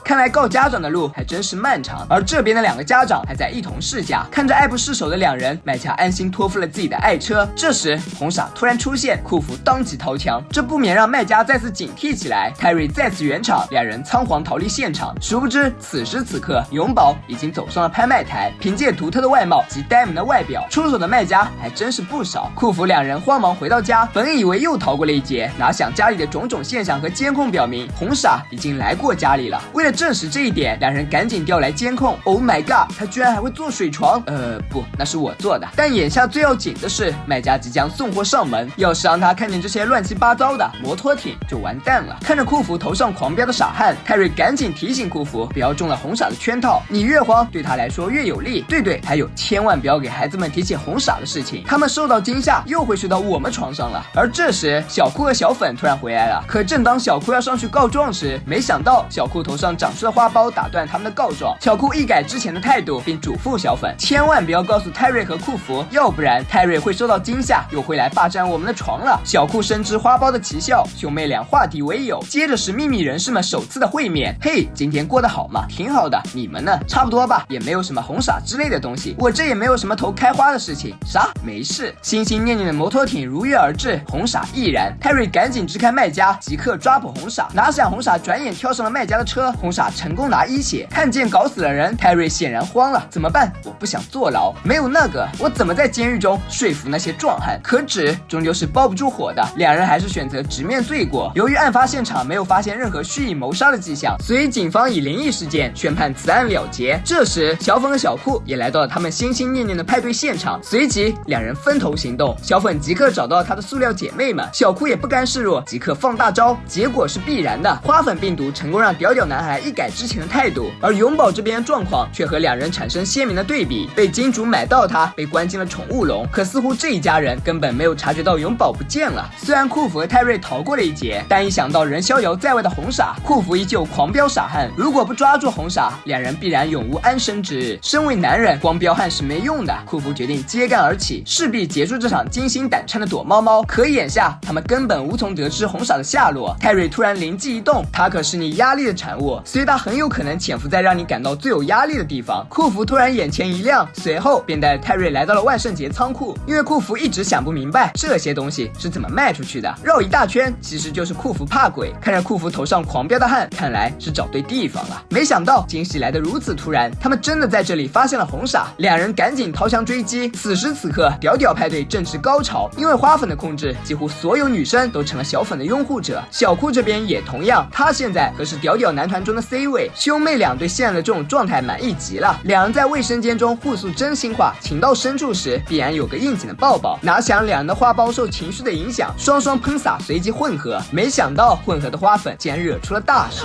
看来告家长的路还真是漫长，而这边的2个家长还在一同试驾。看着爱不释手的2人，卖家安心托付了自己的爱车。这时红傻突然出现，酷服当即掏枪，这不免让卖家再次警惕起来。泰瑞再次圆场，2人仓皇逃离现场。殊不知此时此刻，永宝已经走上了拍卖台，凭借独特的外貌及呆萌的外表，出手的卖家还真是不少。酷服2人慌忙回到家，本以为又逃过了一劫，哪想家里的种种现象和监控表明，红傻已经来过家里了。为了证实这一点，2人赶紧调来监控。Oh my god， 他居然还会做水床？不，那是我做的。但眼下最要紧的是，卖家即将送货上门，要是让他看见这些乱七八糟的摩托艇，就完蛋了。看着酷服头上狂飙的傻汉，泰瑞赶紧提醒酷服不要中了红傻的圈套，你越慌对他来说越有利。对，还有千万不要给孩子们提起红傻的事情，他们受到惊吓又会睡到我们床上了。而这时小酷和小粉突然回来了，可正当小酷要上去告状时，没想到小酷头上长出的花包打断他们的告状。小酷一改之前的态度，并嘱咐小粉千万不要告诉泰瑞和酷服，要不然泰瑞会受到惊吓，又会来霸占我们的床了。小酷深知花包的奇效，兄妹俩化敌为友。接着是秘密人士们首次的会面。嘿，今天过得好吗？挺好的，你们呢？差不多吧，也没有什么红傻之类的东西，我这也没有什么头开花的事情。啥？没事。心心念念的摩托艇如约而至，红傻亦然。泰瑞赶紧支开卖家，即刻抓捕红傻。哪想红傻转眼跳上了卖家的车，红傻成功拿1血。看见搞死了人，泰瑞显然慌了，怎么办？我不想坐牢，没有那个，我怎么在监狱中说服那些壮汉？可纸终究是包不住火的，2人还是选择直面罪过。由于案发现场没有发现任何蓄意谋杀的迹象，所以警方以灵异事件宣判此案了结。这时小粉和小酷也来到了他们心心念念的派对现场，随即2人分头行动。小粉即刻找到了他的塑料姐妹们，小酷也不甘示弱，即刻放大招。结果是必然的，花粉病毒成功让屌屌男孩一改之前的态度。而永宝这边的状况却和2人产生鲜明的对比，被金主买到他，被关进了宠物笼。可似乎这一家人根本没有察觉到永宝不见了。虽然酷服和泰瑞逃过了一劫，但一想到人逍遥在外的红傻，酷服依旧狂飙傻汉。如果不抓住红傻，2人必然永无安生之日。身为男人，光彪悍是没用的。酷服决定揭竿而起，势必结束这场惊心胆颤的躲猫猫。可眼下他们根本无从得知红傻的下落。泰瑞突然灵机一动，他可是你压力的产物，所以他很有可能潜伏在让你感到最有压力的地方。库弗突然眼前一亮，随后便带着泰瑞来到了万圣节仓库，因为库弗一直想不明白这些东西是怎么卖出去的，绕一大圈其实就是库弗怕鬼。看着库弗头上狂飙的汗，看来是找对地方了。没想到惊喜来得如此突然，他们真的在这里发现了红傻，两人赶紧掏枪追击。此时此刻，屌屌派对正值高潮，因为花粉的控制，几乎所有女生都成了小粉的拥护者。小库这边也同样，他现在可是屌屌男团中的 C 位。兄妹俩对现在的这种状态满意极了，两人在卫生间中互诉真心话，情到深处时必然有个应景的抱抱。哪想两人的花苞受情绪的影响，双双喷洒随即混合，没想到混合的花粉竟然惹出了大事。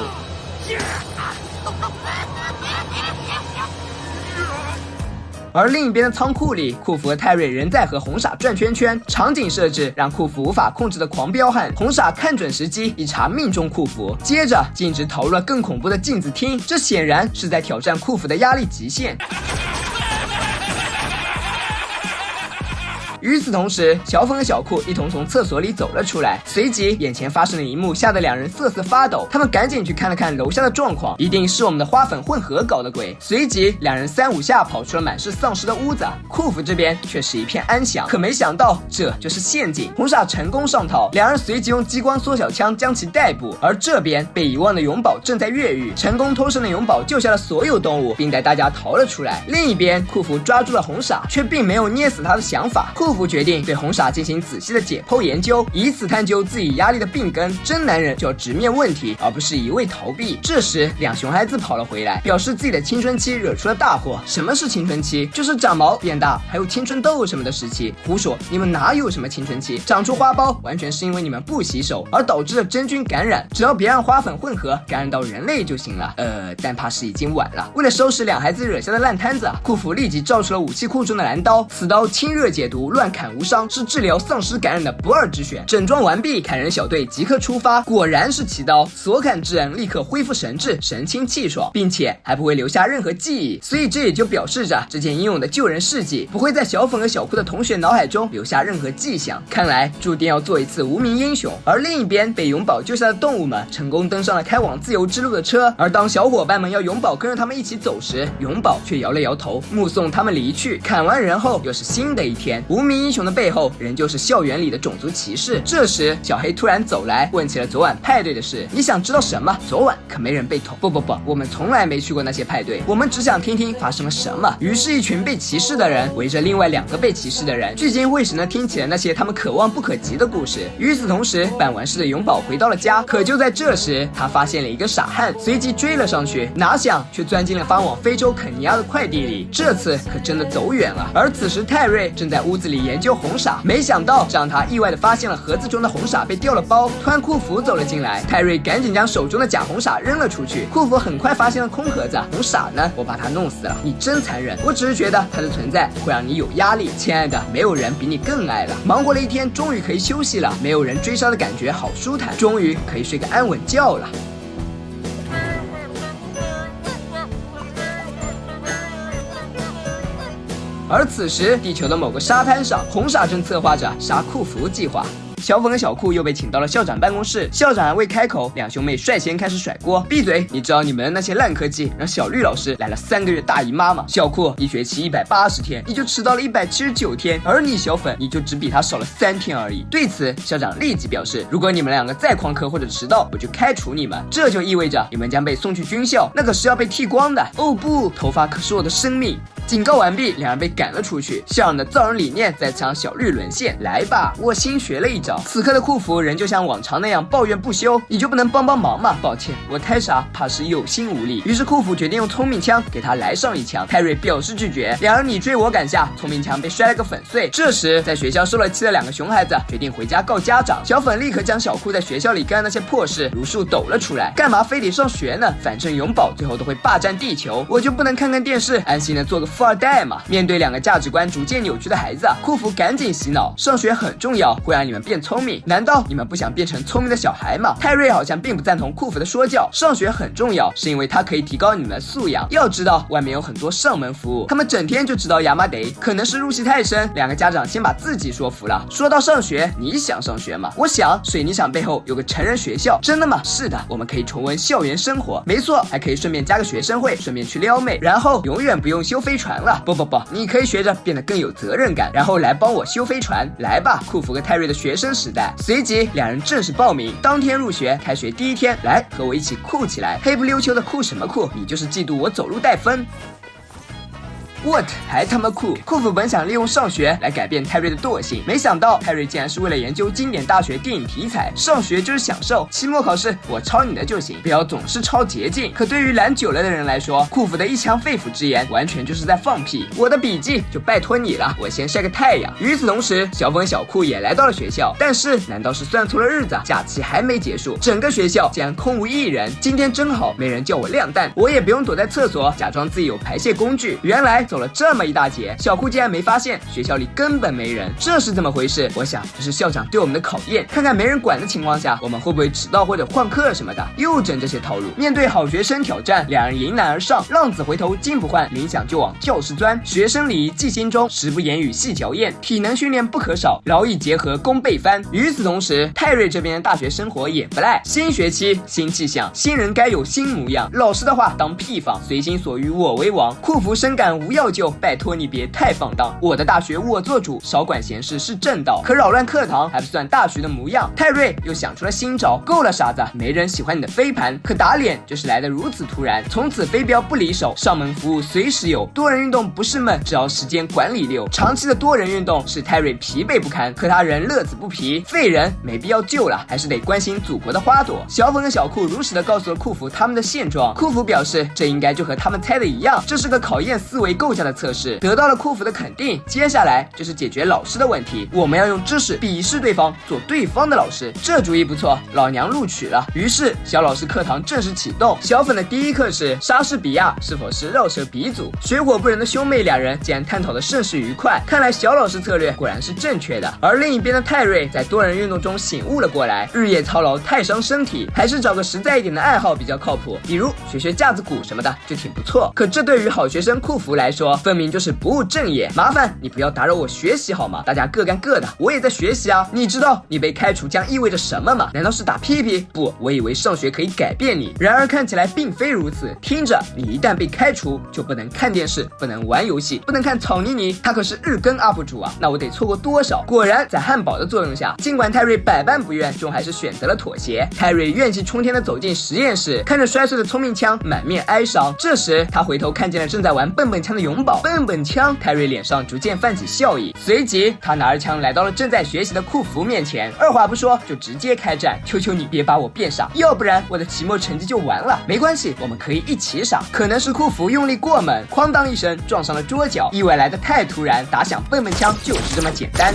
而另一边的仓库里，库弗和泰瑞仍在和红傻转圈圈，场景设置让库弗无法控制的狂飙汗。红傻看准时机，一查命中库弗，接着径直逃入了更恐怖的镜子厅，这显然是在挑战库弗的压力极限。与此同时，小粉和小库一同从厕所里走了出来，随即眼前发生了一幕，吓得两人瑟瑟发抖。他们赶紧去看了看楼下的状况，一定是我们的花粉混合搞的鬼。随即两人3、5下跑出了满是丧尸的屋子，库弗这边却是一片安详。可没想到这就是陷阱，红傻成功上套，两人随即用激光缩小枪将其逮捕。而这边被遗忘的永宝正在越狱，成功偷生的永宝救下了所有动物，并带大家逃了出来。另一边，库弗抓住了红傻，却并没有捏死他的想法。库弗决定对红傻进行仔细的解剖研究，以此探究自己压力的病根。真男人就要直面问题，而不是一味逃避。这时，两熊孩子跑了回来，表示自己的青春期惹出了大祸。什么是青春期？就是长毛变大，还有青春痘什么的时期。胡说，你们哪有什么青春期？长出花苞完全是因为你们不洗手而导致了真菌感染，只要别让花粉混合感染到人类就行了。但怕是已经晚了。为了收拾两孩子惹下的烂摊子，库弗立即照出了武器库中的蓝刀，此刀清热解毒，乱砍无伤，是治疗丧尸感染的不二之选。整装完毕，砍人小队即刻出发。果然是奇刀，所砍之人立刻恢复神智，神清气爽，并且还不会留下任何记忆。所以这也就表示着这件英勇的救人事迹不会在小粉和小库的同学脑海中留下任何迹象。看来注定要做一次无名英雄。而另一边被永宝救下的动物们成功登上了开往自由之路的车。而当小伙伴们要永宝跟着他们一起走时，永宝却摇了摇头，目送他们离去。砍完人后，又是新的一天。无名英雄的背后仍旧是校园里的种族歧视。这时小黑突然走来，问起了昨晚派对的事。你想知道什么？昨晚可没人被捅。不，我们从来没去过那些派对，我们只想听听发生了什么。于是一群被歧视的人围着另外2个被歧视的人，聚精会神地听起了那些他们可望不可及的故事。与此同时，办完事的永宝回到了家，可就在这时，他发现了一个傻汉，随即追了上去，哪想却钻进了发往非洲肯尼亚的快递里。这次可真的走远了。而此时泰瑞正在屋子里研究红傻，没想到这让他意外地发现了盒子中的红傻被掉了包。突然库弗走了进来，泰瑞赶紧将手中的假红傻扔了出去。库弗很快发现了空盒子，红傻呢？我把他弄死了。你真残忍，我只是觉得他的存在会让你有压力。亲爱的，没有人比你更爱了。忙活了一天，终于可以休息了，没有人追杀的感觉好舒坦，终于可以睡个安稳觉了。而此时，地球的某个沙滩上，红傻正策划着杀库弗计划。小粉和小库又被请到了校长办公室，校长还未开口，两兄妹率先开始甩锅。闭嘴！你知道你们那些烂科技让小绿老师来了3个月大姨妈吗？小库一学期180天，你就迟到了179天，而你小粉，你就只比他少了3天而已。对此，校长立即表示，如果你们2个再旷课或者迟到，我就开除你们。这就意味着你们将被送去军校，那可是要被剃光的。哦不，头发可是我的生命。警告完毕，两人被赶了出去。校长的造人理念再次让小绿沦陷。来吧，我新学了一招。此刻的库弗仍旧像往常那样抱怨不休，你就不能帮忙吗？抱歉，我太傻，怕是有心无力。于是库弗决定用聪明枪给他来上一枪。泰瑞表示拒绝，两人你追我赶下，聪明枪被摔了个粉碎。这时，在学校受了气的2个熊孩子决定回家告家长。小粉立刻将小库在学校里干那些破事如数抖了出来。干嘛非得上学呢？反正永宝最后都会霸占地球，我就不能看看电视，安心的做个富二代嘛。面对两个价值观逐渐扭曲的孩子，库弗赶紧洗脑，上学很重要，会让你们变聪明。难道你们不想变成聪明的小孩吗？泰瑞好像并不赞同库弗的说教，上学很重要，是因为它可以提高你们的素养。要知道，外面有很多上门服务，他们整天就知道亚麻得，可能是入戏太深，两个家长先把自己说服了。说到上学，你想上学吗？我想，水泥厂背后有个成人学校，真的吗？是的，我们可以重温校园生活，没错，还可以顺便加个学生会，顺便去撩妹，然后永远不用修飞船了。不，你可以学着变得更有责任感，然后来帮我修飞船。来吧，库弗和泰瑞的学生时代。随即，两人正式报名，当天入学。开学第一天，来和我一起酷起来！黑不溜秋的酷什么酷？你就是嫉妒我走路带风。What 还他妈酷！库弗本想利用上学来改变泰瑞的惰性，没想到泰瑞竟然是为了研究经典大学电影题材。上学就是享受，期末考试我抄你的就行，不要总是抄捷径。可对于懒久了的人来说，库弗的一腔肺腑之言完全就是在放屁。我的笔记就拜托你了，我先晒个太阳。与此同时，小粉小库也来到了学校，但是难道是算错了日子？假期还没结束，整个学校竟然空无一人。今天真好，没人叫我晾蛋，我也不用躲在厕所假装自己有排泄工具。原来走了这么一大截，小库竟然没发现学校里根本没人，这是怎么回事？我想这是校长对我们的考验，看看没人管的情况下，我们会不会迟到或者换课什么的。又整这些套路，面对好学生挑战，两人迎难而上，浪子回头金不换，铃响就往教室钻。学生礼仪记心中，食不言语细嚼咽，体能训练不可少，劳逸结合功倍翻。与此同时，泰瑞这边的大学生活也不赖，新学期新气象，新人该有新模样。老师的话当屁放，随心所欲我为王。库弗深感无药救，拜托你别太放荡，我的大学我做主，少管闲事是正道。可扰乱课堂还不算大学的模样。泰瑞又想出了新招，够了傻子，没人喜欢你的飞盘。可打脸就是来得如此突然，从此飞镖不离手，上门服务随时有。多人运动不是闷，只要时间管理溜。长期的多人运动使泰瑞疲惫不堪，可他仍乐此不疲。废人没必要救了，还是得关心祖国的花朵。小粉和小库如实的告诉了库弗他们的现状。库弗表示，这应该就和他们猜的一样，这是个考验思维构架的测试。得到了库弗的肯定，接下来就是解决老师的问题。我们要用知识鄙视对方，做对方的老师。这主意不错，老娘录取了。于是小老师课堂正式启动。小粉的第一课是莎士比亚是否是绕舌鼻祖。水火不容的兄妹两人竟然探讨的甚是愉快，看来小老师策略果然是正确的。而另一边的泰瑞在多人运动中醒悟了过来，日夜操劳太伤身体，还是找个实在一点的爱好比较靠谱，比如学架子鼓什么的就挺不错。可这对于好学生库弗来说，分明就是不务正业。麻烦你不要打扰我学习好吗？大家各干各的，我也在学习啊。你知道你被开除将意味着什么吗？难道是打屁屁？不，我以为上学可以改变你，然而看起来并非如此。听着，你一旦被开除，就不能看电视，不能玩游戏，不能看草泥泥，他可是日更 UP 主啊，那我得错过多少？果然，在汉堡的作用下，尽管泰瑞百般不愿，终还是选择了妥协。泰瑞怨气冲天的走进实验室，看着摔碎的聪明枪，满面哀伤。这时，他回头看见了正在玩笨笨枪的永宝。笨笨枪，泰瑞脸上逐渐泛起笑意。随即，他拿着枪来到了正在学习的库弗面前，二话不说就直接开战。求求你别把我变傻，要不然我的期末成绩就完了。没关系，我们可以一起傻。可能是库弗用力过猛，哐当一声撞上了桌角。意外来得太突然，打响笨笨枪就是这么简单。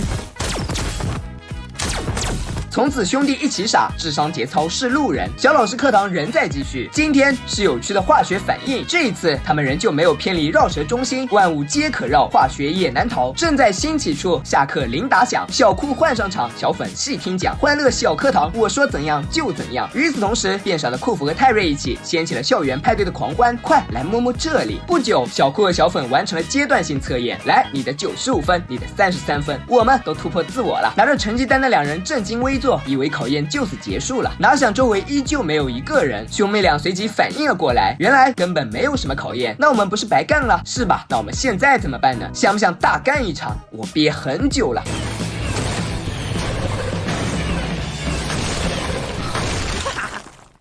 从此兄弟一起傻，智商节操是路人。小老师课堂仍在继续，今天是有趣的化学反应。这一次他们仍旧没有偏离绕舌中心，万物皆可绕，化学也难逃。正在兴起处，下课铃打响，小库换上场，小粉细听讲，欢乐小课堂，我说怎样就怎样。与此同时，变傻的库弗和泰瑞一起掀起了校园派对的狂欢。快来摸摸这里！不久，小库和小粉完成了阶段性测验。来，你的95分，你的33分，我们都突破自我了。拿着成绩单的两人震惊微坐，以为考验就此结束了，哪想周围依旧没有一个人。兄妹俩随即反应了过来，原来根本没有什么考验，那我们不是白干了是吧？那我们现在怎么办呢？想不想大干一场？我憋很久了。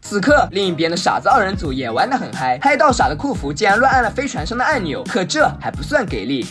此刻，另一边的傻子二人组也玩得很嗨，嗨到傻的库弗竟然乱按了飞船上的按钮。可这还不算给力。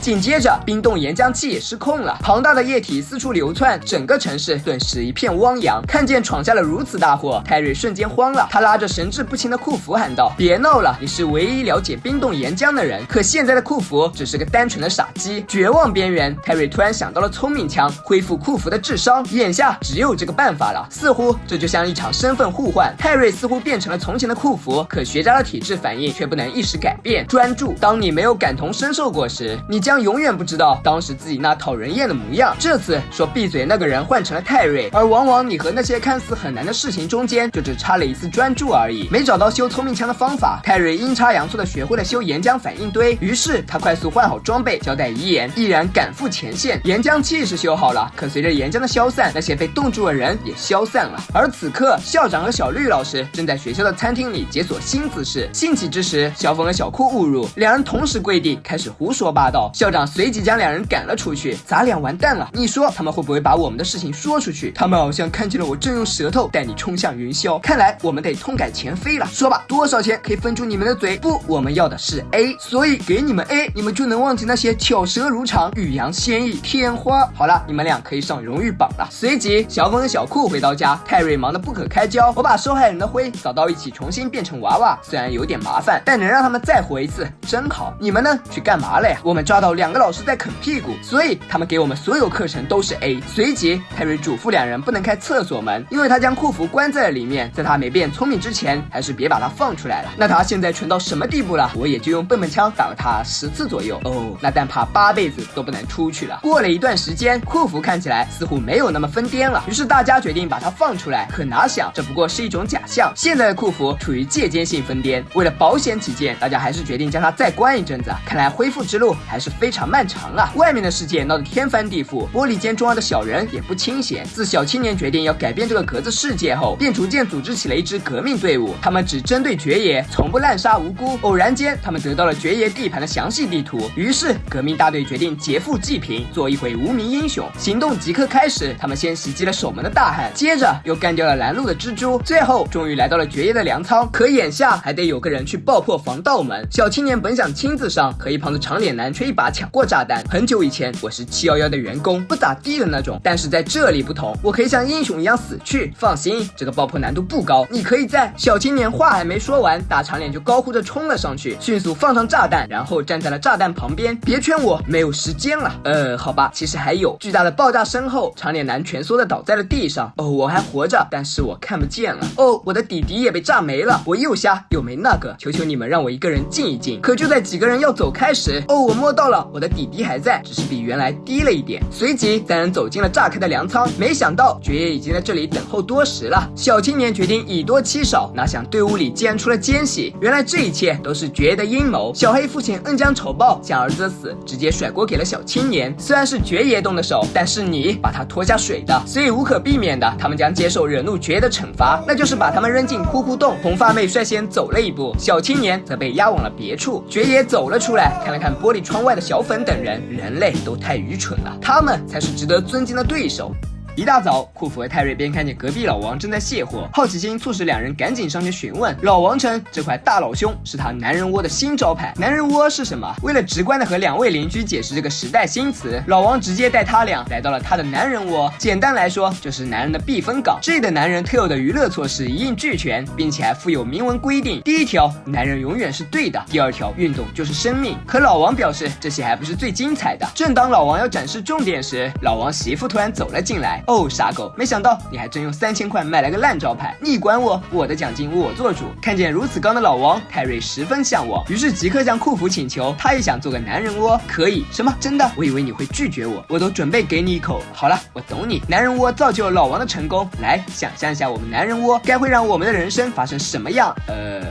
紧接着冰冻岩浆器也失控了，庞大的液体四处流窜，整个城市顿时一片汪洋。看见闯下了如此大祸，泰瑞瞬间慌了，他拉着神志不清的库弗喊道：“别闹了，你是唯一了解冰冻岩浆的人。”可现在的库弗只是个单纯的傻鸡。绝望边缘，泰瑞突然想到了聪明枪，恢复库弗的智商，眼下只有这个办法了。似乎这就像一场身份互换，泰瑞似乎变成了从前的库弗，可学渣的体质反应却不能一时改变。专注，当你没有感同身受过时，你将永远不知道当时自己那讨人厌的模样。这次说闭嘴那个人换成了泰瑞，而往往你和那些看似很难的事情中间，就只差了一次专注而已。没找到修聪明枪的方法，泰瑞阴差阳错的学会了修岩浆反应堆，于是他快速换好装备，交代遗言，毅然赶赴前线。岩浆器是修好了，可随着岩浆的消散，那些被冻住的人也消散了。而此刻，校长和小绿老师正在学校的餐厅里解锁新姿势。兴起之时，小峰和小酷误入，两人同时跪地，开始胡说八道。校长随即将两人赶了出去。咱俩完蛋了，你说他们会不会把我们的事情说出去？他们好像看见了我正用舌头带你冲向云霄，看来我们得痛改前非了。说吧，多少钱可以封住你们的嘴？不，我们要的是 A， 所以给你们 A， 你们就能忘记那些巧舌如常、欲扬先抑、天花。好了，你们俩可以上荣誉榜了。随即，小峰和小酷回到家，泰瑞忙得不可开交。我把受害人的灰扫到一起，重新变成娃娃，虽然有点麻烦，但能让他们再活一次，真好。你们呢？去干嘛了呀？我们抓到2个老师在啃屁股，所以他们给我们所有课程都是 A。随即，泰瑞嘱咐两人不能开厕所门，因为他将库弗关在了里面，在他没变聪明之前，还是别把他放出来了。那他现在蠢到什么地步了？我也就用笨笨枪打了他10次左右。哦，那但怕8辈子都不能出去了。过了一段时间，库弗看起来似乎没有那么疯癫了，于是大家决定把他放出来。可哪想，这不过是一种假象。现在的库弗处于戒间性疯癫，为了保险起见，大家还是决定将他再关一阵子。看来恢复之路还是非常漫长啊！外面的世界闹得天翻地覆，玻璃间重要的小人也不清闲。自小青年决定要改变这个格子世界后，便逐渐组织起了一支革命队伍。他们只针对爵爷，从不滥杀无辜。偶然间，他们得到了爵爷地盘的详细地图，于是革命大队决定劫富济贫，做一回无名英雄。行动即刻开始，他们先袭击了守门的大汉，接着又干掉了拦路的蜘蛛，最后终于来到了爵爷的粮仓。可眼下还得有个人去爆破防盗门。小青年本想亲自上，可一旁的长脸男却一把抢过炸弹。很久以前，我是711的员工，不咋地的那种，但是在这里不同，我可以像英雄一样死去。放心，这个爆破难度不高，你可以在……小青年话还没说完，大长脸就高呼着冲了上去，迅速放上炸弹，然后站在了炸弹旁边。别劝我，没有时间了。好吧，其实还有。巨大的爆炸声后，长脸男蜷缩的倒在了地上。哦，我还活着，但是我看不见了。哦，我的底底也被炸没了。我又瞎又没那个，求求你们让我一个人静一静。可就在几个人要走开时，哦，我摸到了，我的底底还在，只是比原来低了一点。随即3人走进了炸开的粮仓，没想到爵爷已经在这里等候多时了。小青年决定以多欺少，哪想队伍里竟然出了奸细。原来这一切都是爵爷的阴谋。小黑父亲恩将仇报，将儿子的死直接甩锅给了小青年。虽然是爵爷动的手，但是你把他拖下水的，所以无可避免的，他们将接受惹怒爵爷的惩罚，那就是把他们扔进哭哭洞。红发妹率先走了一步，小青年则被押往了别处。爵爷走了出来，看了看玻璃窗外的小粉等人，人类都太愚蠢了，他们才是值得尊敬的对手。一大早，库弗和泰瑞便看见隔壁老王正在卸货，好奇心促使两人赶紧上去询问。老王称这块大老胸是他男人窝的新招牌。男人窝是什么？为了直观的和2位邻居解释这个时代新词，老王直接带他俩来到了他的男人窝。简单来说，就是男人的避风港。这里的男人特有的娱乐措施一应俱全，并且还附有明文规定：第1条，男人永远是对的；第2条，运动就是生命。可老王表示，这些还不是最精彩的。正当老王要展示重点时，老王媳妇突然走了进来。哦，傻狗，没想到你还真用3000块买了个烂招牌，你管我，我的奖金我做主。看见如此刚的老王，泰瑞十分向往，于是即刻向库弗请求，他也想做个男人窝。可以？什么？真的？我以为你会拒绝我，我都准备给你一口。好了，我懂你。男人窝造就了老王的成功。来，想象一下我们男人窝该会让我们的人生发生什么样？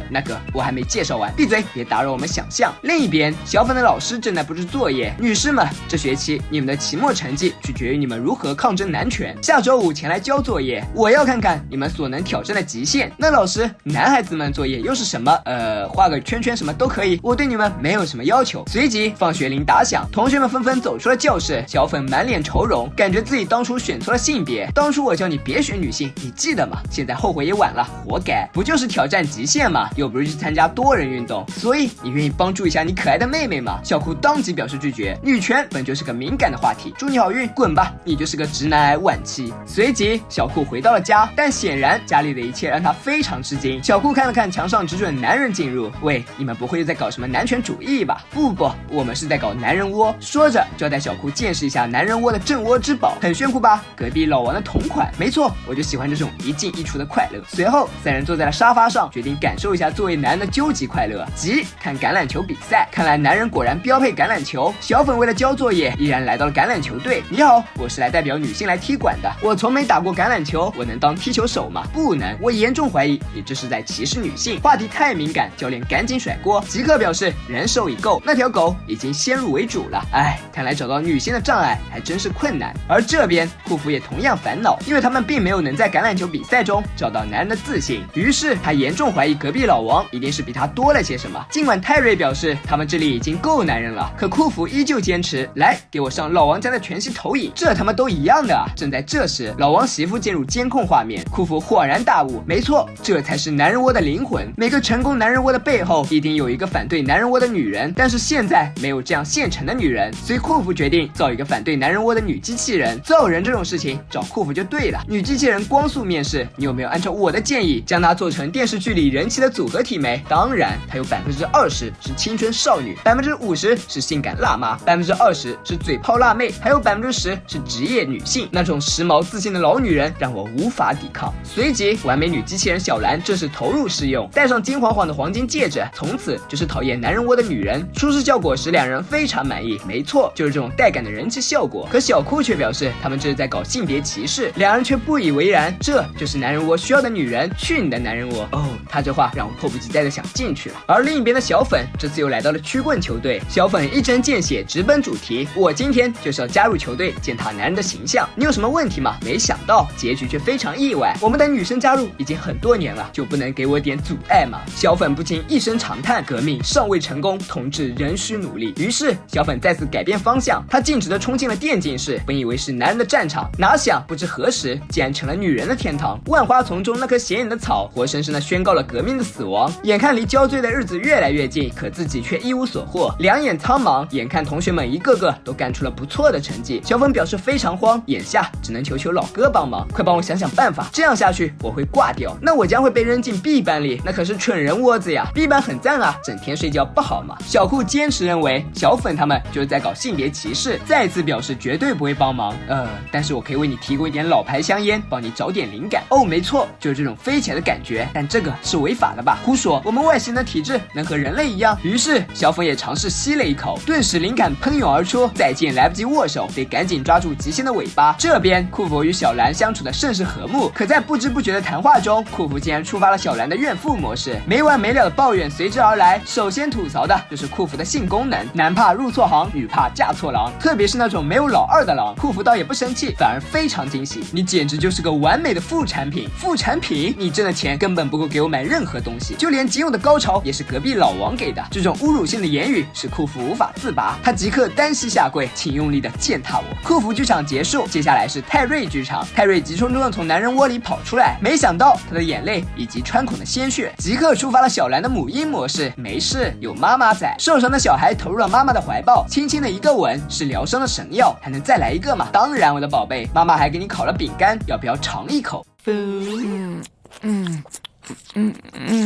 那个我还没介绍完，闭嘴，别打扰我们想象。另一边，小粉的老师正在布置作业。女士们，这学期你们的期末成绩取决于你们如何抗争男权。下周5前来交作业，我要看看你们所能挑战的极限。那老师，男孩子们作业又是什么？画个圈圈什么都可以，我对你们没有什么要求。随即放学铃打响，同学们纷纷走出了教室。小粉满脸愁容，感觉自己当初选错了性别。当初我叫你别选女性，你记得吗？现在后悔也晚了，活该。不就是挑战极限吗？又不是去参加多人运动，所以你愿意帮助一下你可爱的妹妹吗？小库当即表示拒绝，女权本就是个敏感的话题，祝你好运，滚吧，你就是个直男癌晚期。随即小库回到了家，但显然家里的一切让他非常吃惊。小库看了看墙上只准男人进入，喂，你们不会又在搞什么男权主义吧？不，我们是在搞男人窝。说着就要带小库见识一下男人窝的镇窝之宝，很炫酷吧？隔壁老王的同款，没错，我就喜欢这种一进一出的快乐。随后三人坐在了沙发上，决定感受一下作为男人的究极快乐，即看橄榄球比赛。看来男人果然标配橄榄球。小粉为了交作业，依然来到了橄榄球队。你好，我是来代表女性来踢馆的，我从没打过橄榄球，我能当踢球手吗？不能，我严重怀疑你这是在歧视女性。话题太敏感，教练赶紧甩锅。吉克表示人手已够，那条狗已经先入为主了。哎，看来找到女性的障碍还真是困难。而这边库弗也同样烦恼，因为他们并没有能在橄榄球比赛中找到男人的自信，于是他严重怀疑隔壁老王一定是比他多了些什么。尽管泰瑞表示他们这里已经够男人了，可库弗依旧坚持，来给我上老王家的全息投影，这他妈都一样的啊！正在这时，老王媳妇进入监控画面，库弗恍然大悟，没错，这才是男人窝的灵魂。每个成功男人窝的背后一定有一个反对男人窝的女人，但是现在没有这样现成的女人，所以库弗决定造一个反对男人窝的女机器人。造人这种事情找库弗就对了。女机器人光速面试，你有没有按照我的建议将她做成电视剧里人气的组合体没？当然，她有20%是青春少女，50%是性感辣妈，20%是嘴炮辣妹，还有10%是职业女性。那种时髦自信的老女人让我无法抵抗。随即，完美女机器人小兰正式投入试用，戴上金黄黄的黄金戒指，从此就是讨厌男人窝的女人。出示效果时，两人非常满意，没错，就是这种带感的人气效果。可小库却表示他们这是在搞性别歧视，两人却不以为然，这就是男人窝需要的女人，去你的男人窝！哦，他这话让我迫不及待的想进去了。而另一边的小粉这次又来到了曲棍球队，小粉一针见血，直奔主题，我今天就是要加入球队，践踏男人的形象，你有什么问题吗？没想到结局却非常意外，我们的女生加入已经很多年了，就不能给我点阻碍吗？小粉不禁一声长叹，革命尚未成功，同志仍需努力。于是小粉再次改变方向，他径直的冲进了电竞室，本以为是男人的战场，哪想不知何时竟然成了女人的天堂。万花丛中那棵显眼的草，活生生的宣告了革命的死亡。眼看离交罪的日子越来越近，可自己却一无所获，两眼苍茫。眼看同学们一个个都干出了不错的成绩，小粉表示非常慌，眼下只能求老哥帮忙，快帮我想想办法，这样下去我会挂掉，那我将会被扔进 B 班里，那可是蠢人窝子呀。 B 班很赞啊，整天睡觉不好吗？小库坚持认为小粉他们就是在搞性别歧视，再次表示绝对不会帮忙。但是我可以为你提供一点老牌香烟，帮你找点灵感。哦，没错，就是这种飞起来的感觉，但这个是违法的吧？胡说，我们外星人的体质能和人类一样。于是小粉也尝试吸了一口，顿时灵感喷涌而出，再见来不及握手，得赶紧抓住极限的尾巴。这边库弗与小兰相处的甚是和睦，可在不知不觉的谈话中，库弗竟然触发了小兰的怨妇模式，没完没了的抱怨随之而来。首先吐槽的就是库弗的性功能，男怕入错行，女怕嫁错郎，特别是那种没有老二的郎，库弗倒也不生气，反而非常惊喜，你简直就是个完美的副产品。副产品？你挣的钱根本不够给我买任何东西，就连仅有的高潮也是隔壁老王给的。这种侮辱性的言语使库弗无法自拔，他即刻单膝下跪，请用力的践踏我。库弗剧场结束，接下来是泰瑞剧场。泰瑞急冲冲的从男人窝里跑出来，没想到他的眼泪以及穿孔的鲜血即刻触发了小兰的母婴模式，没事，有妈妈在。受伤的小孩投入了妈妈的怀抱，轻轻的一个吻是疗伤的神药，还能再来一个吗？当然，我的宝贝，妈妈还给你烤了饼干，要不要尝一口？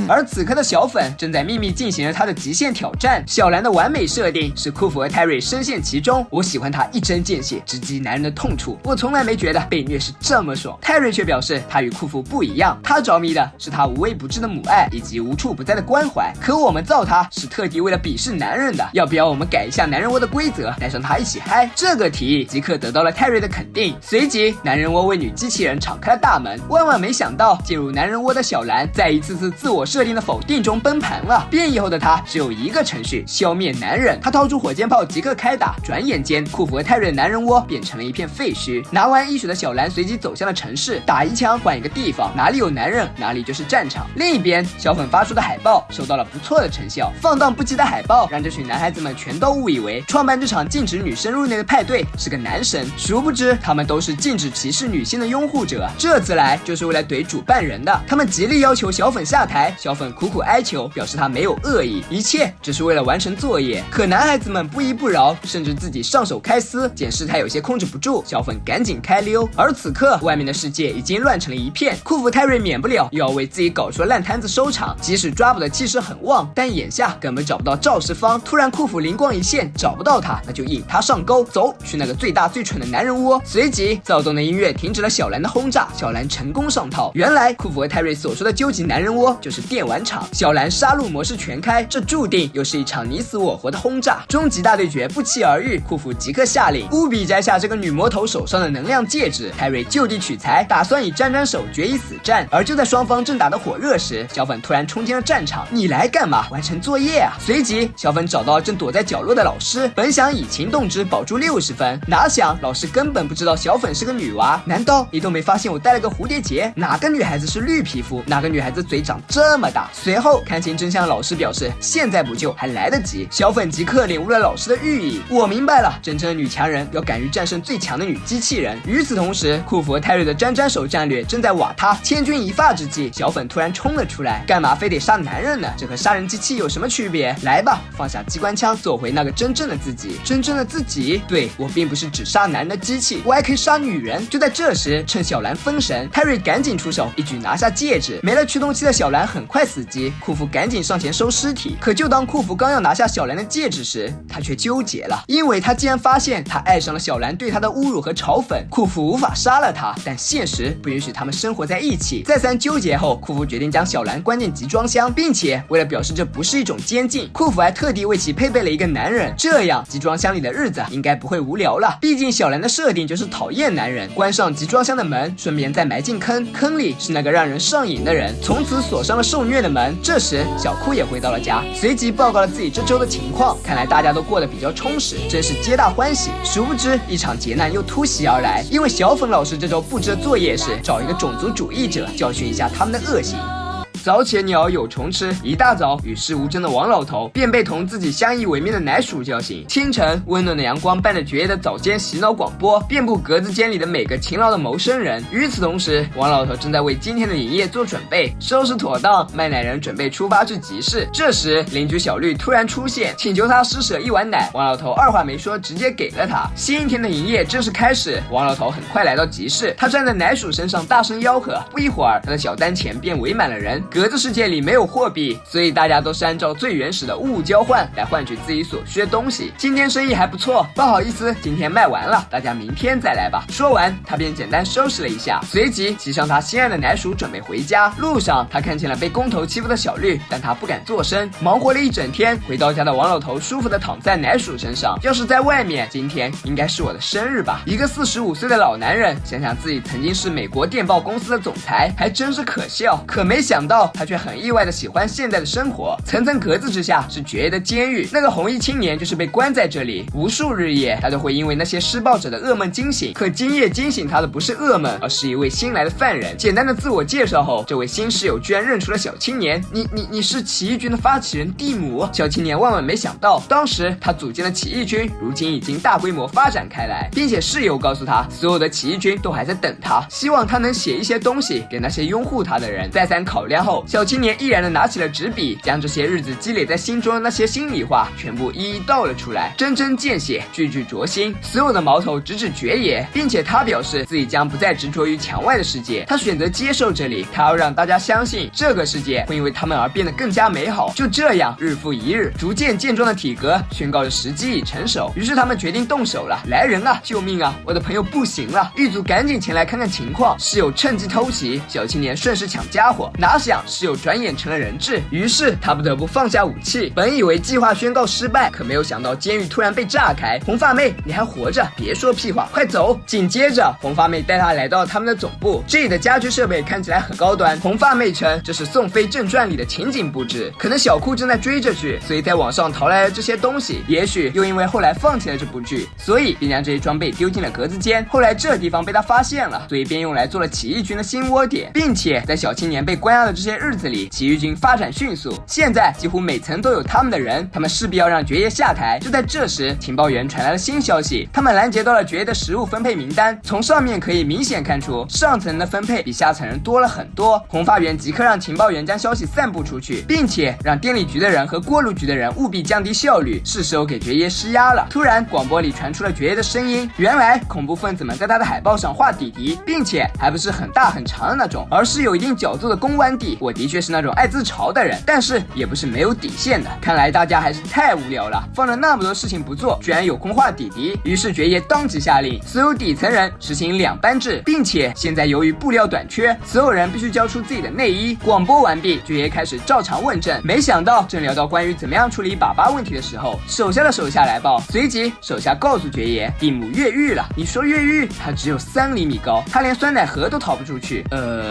而此刻的小粉正在秘密进行着他的极限挑战。小兰的完美设定是库弗和泰瑞深陷其中，我喜欢他一针见血直击男人的痛处，我从来没觉得被虐是这么爽。泰瑞却表示他与库弗不一样，他着迷的是他无微不至的母爱以及无处不在的关怀，可我们造他是特地为了鄙视男人的，要不要我们改一下男人窝的规则，带上他一起嗨？这个提议即刻得到了泰瑞的肯定，随即男人窝为女机器人敞开了大门。万万没想到，进入男人窝的小兰在一次次自我设定的否定中崩盘了。变异后的他只有一个程序：消灭男人。他掏出火箭炮即刻开打，转眼间库弗和泰瑞的男人窝变成了一片废墟。拿完医水的小兰随即走向了城市，打一枪换一个地方，哪里有男人哪里就是战场。另一边，小粉发出的海报收到了不错的成效，放荡不羁的海报让这群男孩子们全都误以为创办这场禁止女生入内的派对是个男神，殊不知他们都是禁止歧视女性的拥护者，这次来就是为了怼主办人的。他们极力要求求小粉下台，小粉苦苦哀求，表示他没有恶意，一切只是为了完成作业。可男孩子们不依不饶，甚至自己上手开撕，见事态有些控制不住，小粉赶紧开溜。而此刻外面的世界已经乱成了一片，库弗泰瑞免不了又要为自己搞出的烂摊子收场。即使抓捕的气势很旺，但眼下根本找不到肇事方。突然库弗灵光一现，找不到他，那就引他上钩，走去那个最大最蠢的男人窝。随即躁动的音乐停止了小兰的轰炸，小兰成功上套。原来库弗和泰瑞所说的究极男人窝就是电玩场，小兰杀戮模式全开，这注定又是一场你死我活的轰炸。终极大对决不期而遇，库弗即刻下令务必摘下这个女魔头手上的能量戒指。泰瑞就地取材，打算以沾沾手决一死战。而就在双方正打得火热时，小粉突然冲进了战场，你来干嘛？完成作业啊！随即小粉找到正躲在角落的老师，本想以情动之保住60分，哪想老师根本不知道小粉是个女娃。难道你都没发现我戴了个蝴蝶结？哪个女孩子是绿皮肤？哪个女孩子嘴长这么大？随后看清真相的老师表示，现在补救还来得及。小粉即刻领悟了老师的寓意，我明白了，真正的女强人要敢于战胜最强的女机器人。与此同时，库弗和泰瑞的沾沾手战略正在瓦塌，千钧一发之际，小粉突然冲了出来，干嘛非得杀男人呢？这和杀人机器有什么区别？来吧，放下机关枪，做回那个真正的自己。真正的自己？对，我并不是只杀男人的机器，我还可以杀女人。就在这时，趁小兰分神，泰瑞赶紧出手，一举拿下戒指。没了驱动器的小兰很快死机，库弗赶紧上前收尸体。可就当库弗刚要拿下小兰的戒指时，他却纠结了，因为他竟然发现他爱上了小兰对他的侮辱和嘲讽。库弗无法杀了他，但现实不允许他们生活在一起。再三纠结后，库弗决定将小兰关进集装箱，并且为了表示这不是一种监禁，库弗还特地为其配备了一个男人，这样集装箱里的日子应该不会无聊了。毕竟小兰的设定就是讨厌男人。关上集装箱的门，顺便再埋进坑，坑里是那个让人上瘾的人。从此锁上了受虐的门。这时小库也回到了家，随即报告了自己这周的情况。看来大家都过得比较充实，真是皆大欢喜。殊不知一场劫难又突袭而来，因为小粉老师这周布置的作业是找一个种族主义者教训一下他们的恶行。早起的鸟有虫吃，一大早与世无争的王老头便被同自己相依为命的奶鼠叫醒。清晨，温暖的阳光伴着绝夜的早间洗脑广播，遍布格子间里的每个勤劳的谋生人。与此同时，王老头正在为今天的营业做准备，收拾妥当，卖奶人准备出发去集市。这时，邻居小绿突然出现，请求他施舍一碗奶。王老头二话没说，直接给了他。新一天的营业正式开始。王老头很快来到集市，他站在奶鼠身上大声吆喝，不一会儿，他的小单前便围满了人。格子世界里没有货币，所以大家都是按照最原始的物交换来换取自己所需的东西。今天生意还不错，不好意思，今天卖完了，大家明天再来吧。说完，他便简单收拾了一下，随即骑上他心爱的奶鼠准备回家。路上，他看见了被工头欺负的小绿，但他不敢作声。忙活了一整天，回到家的王老头舒服地躺在奶鼠身上。要是在外面，今天应该是我的生日吧。一个45岁的老男人，想想自己曾经是美国电报公司的总裁，还真是可笑。可没想到，他却很意外的喜欢现在的生活。层层格子之下是绝对的监狱，那个红衣青年就是被关在这里，无数日夜他都会因为那些施暴者的噩梦惊醒。可今夜惊醒他的不是噩梦，而是一位新来的犯人。简单的自我介绍后，这位新室友居然认出了小青年。你是起义军的发起人蒂姆。小青年万万没想到，当时他组建的起义军如今已经大规模发展开来，并且室友告诉他，所有的起义军都还在等他，希望他能写一些东西给那些拥护他的人。再三考量后，小青年毅然的拿起了纸笔，将这些日子积累在心中的那些心里话全部一一道了出来，针针见血，句句灼心。所有的矛头直指爵爷，并且他表示自己将不再执着于墙外的世界，他选择接受这里，他要让大家相信这个世界会因为他们而变得更加美好。就这样，日复一日，逐渐健壮的体格宣告着时机已成熟，于是他们决定动手了。来人啊，救命啊，我的朋友不行了！狱卒赶紧前来看看情况。室友趁机偷袭，小青年顺势抢家伙，哪想室友转眼成了人质，于是他不得不放下武器。本以为计划宣告失败，可没有想到监狱突然被炸开。红发妹，你还活着？别说屁话，快走！紧接着，红发妹带他来到他们的总部，这里的家居设备看起来很高端。红发妹称这是《宋飞正传》里的情景布置，可能小库正在追着剧，所以在网上淘来了这些东西。也许又因为后来放弃了这部剧，所以便将这些装备丢进了格子间。后来这地方被他发现了，所以便用来做了起义军的新窝点，并且在小青年被关押的这些些日子里，起义军发展迅速，现在几乎每层都有他们的人，他们势必要让爵爷下台。就在这时，情报员传来了新消息，他们拦截到了爵爷的食物分配名单，从上面可以明显看出，上层的分配比下层人多了很多。红发员即刻让情报员将消息散布出去，并且让电力局的人和锅炉局的人务必降低效率，是时候给爵爷施压了。突然，广播里传出了爵爷的声音，原来恐怖分子们在他的海报上画弟弟，并且还不是很大很长的那种，而是有一定角度的公关地。我的确是那种爱自嘲的人，但是也不是没有底线的。看来大家还是太无聊了，放着那么多事情不做，居然有空画弟弟。于是爵爷当即下令，所有底层人实行2班制，并且现在由于布料短缺，所有人必须交出自己的内衣。广播完毕，爵爷开始照常问政。没想到正聊到关于怎么样处理粑粑问题的时候，手下的手下来报，随即手下告诉爵爷，蒂姆越狱了。你说越狱？他只有3厘米高，他连酸奶盒都逃不出去。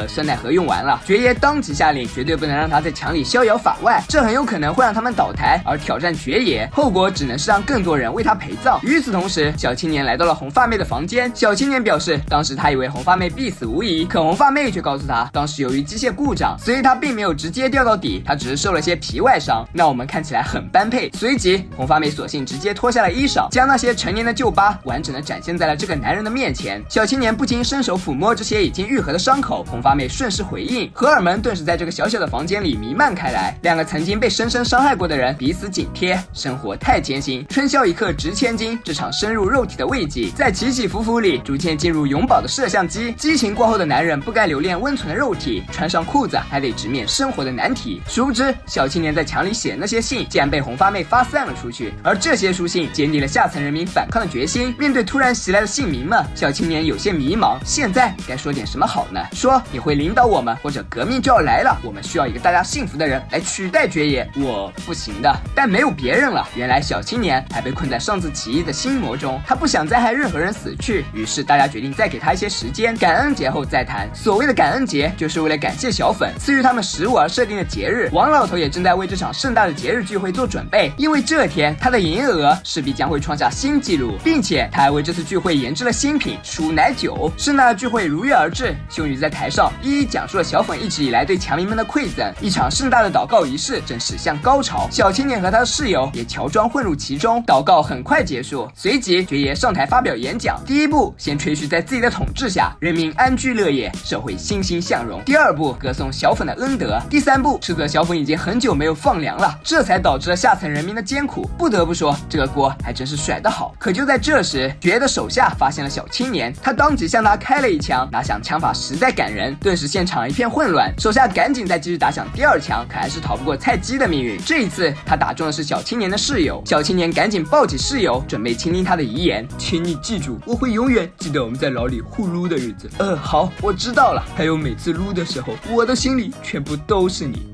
酸奶盒用完了，爵爷当即下令，绝对不能让他在墙里逍遥法外，这很有可能会让他们倒台而挑战爵爷，后果只能是让更多人为他陪葬。与此同时，小青年来到了红发妹的房间。小青年表示，当时他以为红发妹必死无疑，可红发妹却告诉他，当时由于机械故障，所以他并没有直接掉到底，他只是受了些皮外伤。那我们看起来很般配。随即，红发妹索性直接脱下了衣裳，将那些成年的旧疤完整的展现在了这个男人的面前。小青年不禁伸手抚摸这些已经愈合的伤口，红发妹顺势回应，荷尔蒙顿时在这个小小的房间里弥漫开来。2个曾经被深深伤害过的人彼此紧贴，生活太艰辛，春宵一刻值千金。这场深入肉体的慰藉，在起起伏伏里逐渐进入永葆的摄像机。激情过后的男人不该留恋温存的肉体，穿上裤子还得直面生活的难题。殊不知，小青年在墙里写的那些信竟然被红发妹发散了出去，而这些书信坚定了下层人民反抗的决心。面对突然袭来的姓名们，小青年有些迷茫，现在该说点什么好呢？说你会领导我们，或者革命就要来了，我们需要一个大家幸福的人来取代爵爷。我不行的，但没有别人了。原来小青年还被困在上次起义的心魔中，他不想再害任何人死去，于是大家决定再给他一些时间，感恩节后再谈。所谓的感恩节，就是为了感谢小粉赐予他们食物而设定的节日。王老头也正在为这场盛大的节日聚会做准备，因为这天他的营业额势必将会创下新纪录，并且他还为这次聚会研制了新品鼠奶酒。盛大的聚会如约而至，修女在台上一一讲述了小粉一直以来对强民们的馈赠，一场盛大的祷告仪式正驶向高潮。小青年和他的室友也乔装混入其中，祷告很快结束。随即爵爷上台发表演讲，第一步先吹嘘在自己的统治下人民安居乐业，社会欣欣向荣；第2步歌颂小粉的恩德；第3步斥责小粉已经很久没有放粮了，这才导致了下层人民的艰苦。不得不说，这个锅还真是甩得好。可就在这时，爵爷的手下发现了小青年，他当即向他开了一枪，打响枪法实在感人，顿时现场一片混乱。手下赶紧再继续打响第2枪，可还是逃不过菜鸡的命运。这一次他打中的是小青年的室友，小青年赶紧抱起室友，准备倾听他的遗言。请你记住，我会永远记得我们在牢里互撸的日子。好，我知道了。还有每次撸的时候，我的心里全部都是你。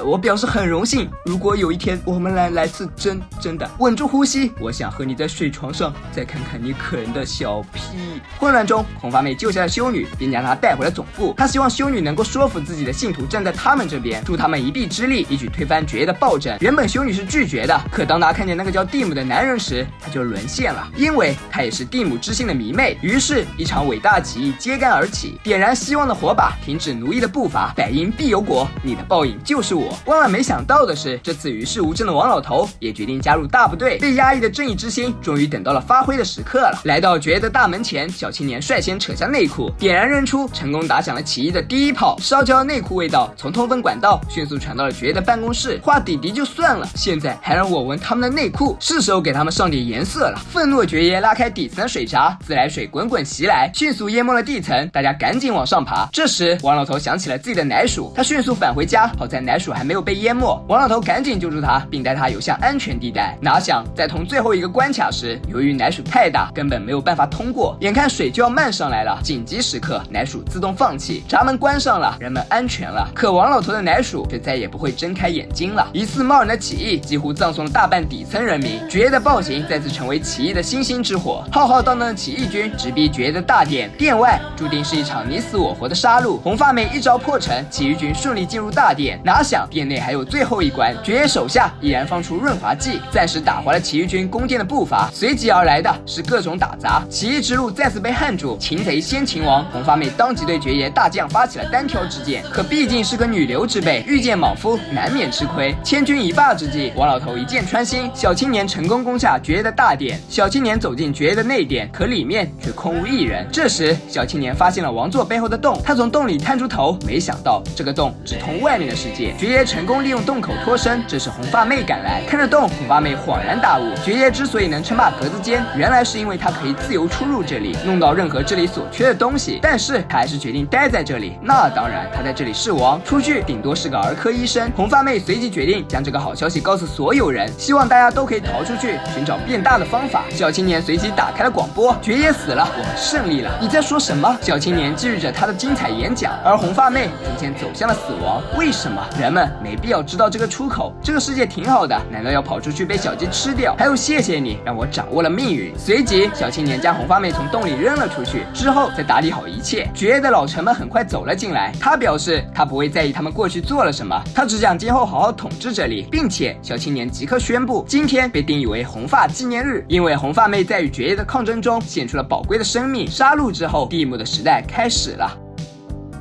我表示很荣幸。如果有一天我们来次真的，稳住呼吸，我想和你在睡床上再看看你可人的小屁。混乱中，红发妹救下了修女，并将她带回了总部。她希望修女能够说服自己的信徒站在他们这边，助他们一臂之力，一举推翻爵爷的暴政。原本修女是拒绝的，可当她看见那个叫蒂姆的男人时，她就沦陷了，因为她也是蒂姆之心的迷妹。于是，一场伟大起义揭竿而起，点燃希望的火把，停止奴役的步伐，百因必有果，你的报应就是我。万万没想到的是，这次与世无争的王老头也决定加入大部队。被压抑的正义之心终于等到了发挥的时刻了。来到爵爷的大门前，小青年率先扯下内裤，点燃扔出，成功打响了起义的第1炮。烧焦的内裤味道从通风管道迅速传到了爵爷的办公室。画弟弟就算了，现在还让我闻他们的内裤，是时候给他们上点颜色了。愤怒的爵爷拉开底层的水闸，自来水滚滚袭来，迅速淹没了地层。大家赶紧往上爬。这时王老头想起了自己的奶鼠，他迅速返回家，好在奶鼠还没有被淹没。王老头赶紧救助他，并带他游向安全地带。哪想在通最后一个关卡时，由于奶鼠太大，根本没有办法通过。眼看水就要漫上来了，紧急时刻，奶鼠自动放弃，闸门关上了，人们安全了。可王老头的奶鼠却再也不会睁开眼睛了。一次贸然的起义几乎葬送了大半底层人民，爵爷的暴行再次成为起义的星星之火。浩浩荡荡的起义军直逼爵爷的大殿，殿外注定是一场你死我活的杀戮。红发妹一招破城，起义军顺利进入大殿。哪想殿内还有最后一关，爵爷手下依然放出润滑剂，暂时打滑了起义军攻坚的步伐。随即而来的是各种打砸，起义之路再次被焊住。擒贼先擒王，红发妹当即对爵爷大将发起了单挑之剑。可毕竟是个女流之辈，遇见莽夫难免吃亏。千钧一发之际，王老头一箭穿心，小青年成功攻下爵爷的大殿。小青年走进爵爷的内殿，可里面却空无一人。这时，小青年发现了王座背后的洞，他从洞里探出头，没想到这个洞只通外面的世界。爵爷成功利用洞口脱身，这时红发妹赶来，看着洞，红发妹恍然大悟，爵爷之所以能称霸格子间，原来是因为他可以自由出入这里，弄到任何这里所缺的东西。但是他还是决定待在这里。那当然，他在这里是王，出去顶多是个儿科医生。红发妹随即决定将这个好消息告诉所有人，希望大家都可以逃出去，寻找变大的方法。小青年随即打开了广播：爵爷死了，我们胜利了。你在说什么？小青年继续着他的精彩演讲，而红发妹逐渐走向了死亡。为什么？人们没必要知道这个出口。这个世界挺好的，难道要跑出去被小鸡吃掉？还有谢谢你让我掌握了命运。随即，小青年将红发妹从洞里扔了出去，之后再打理好一切。爵爷的老臣们很快走了进来，他表示他不会在意他们过去做了什么，他只想今后好好统治这里，并且小青年即刻宣布，今天被定义为红发纪念日，因为红发妹在与爵爷的抗争中献出了宝贵的生命。杀戮之后，蒂姆的时代开始了。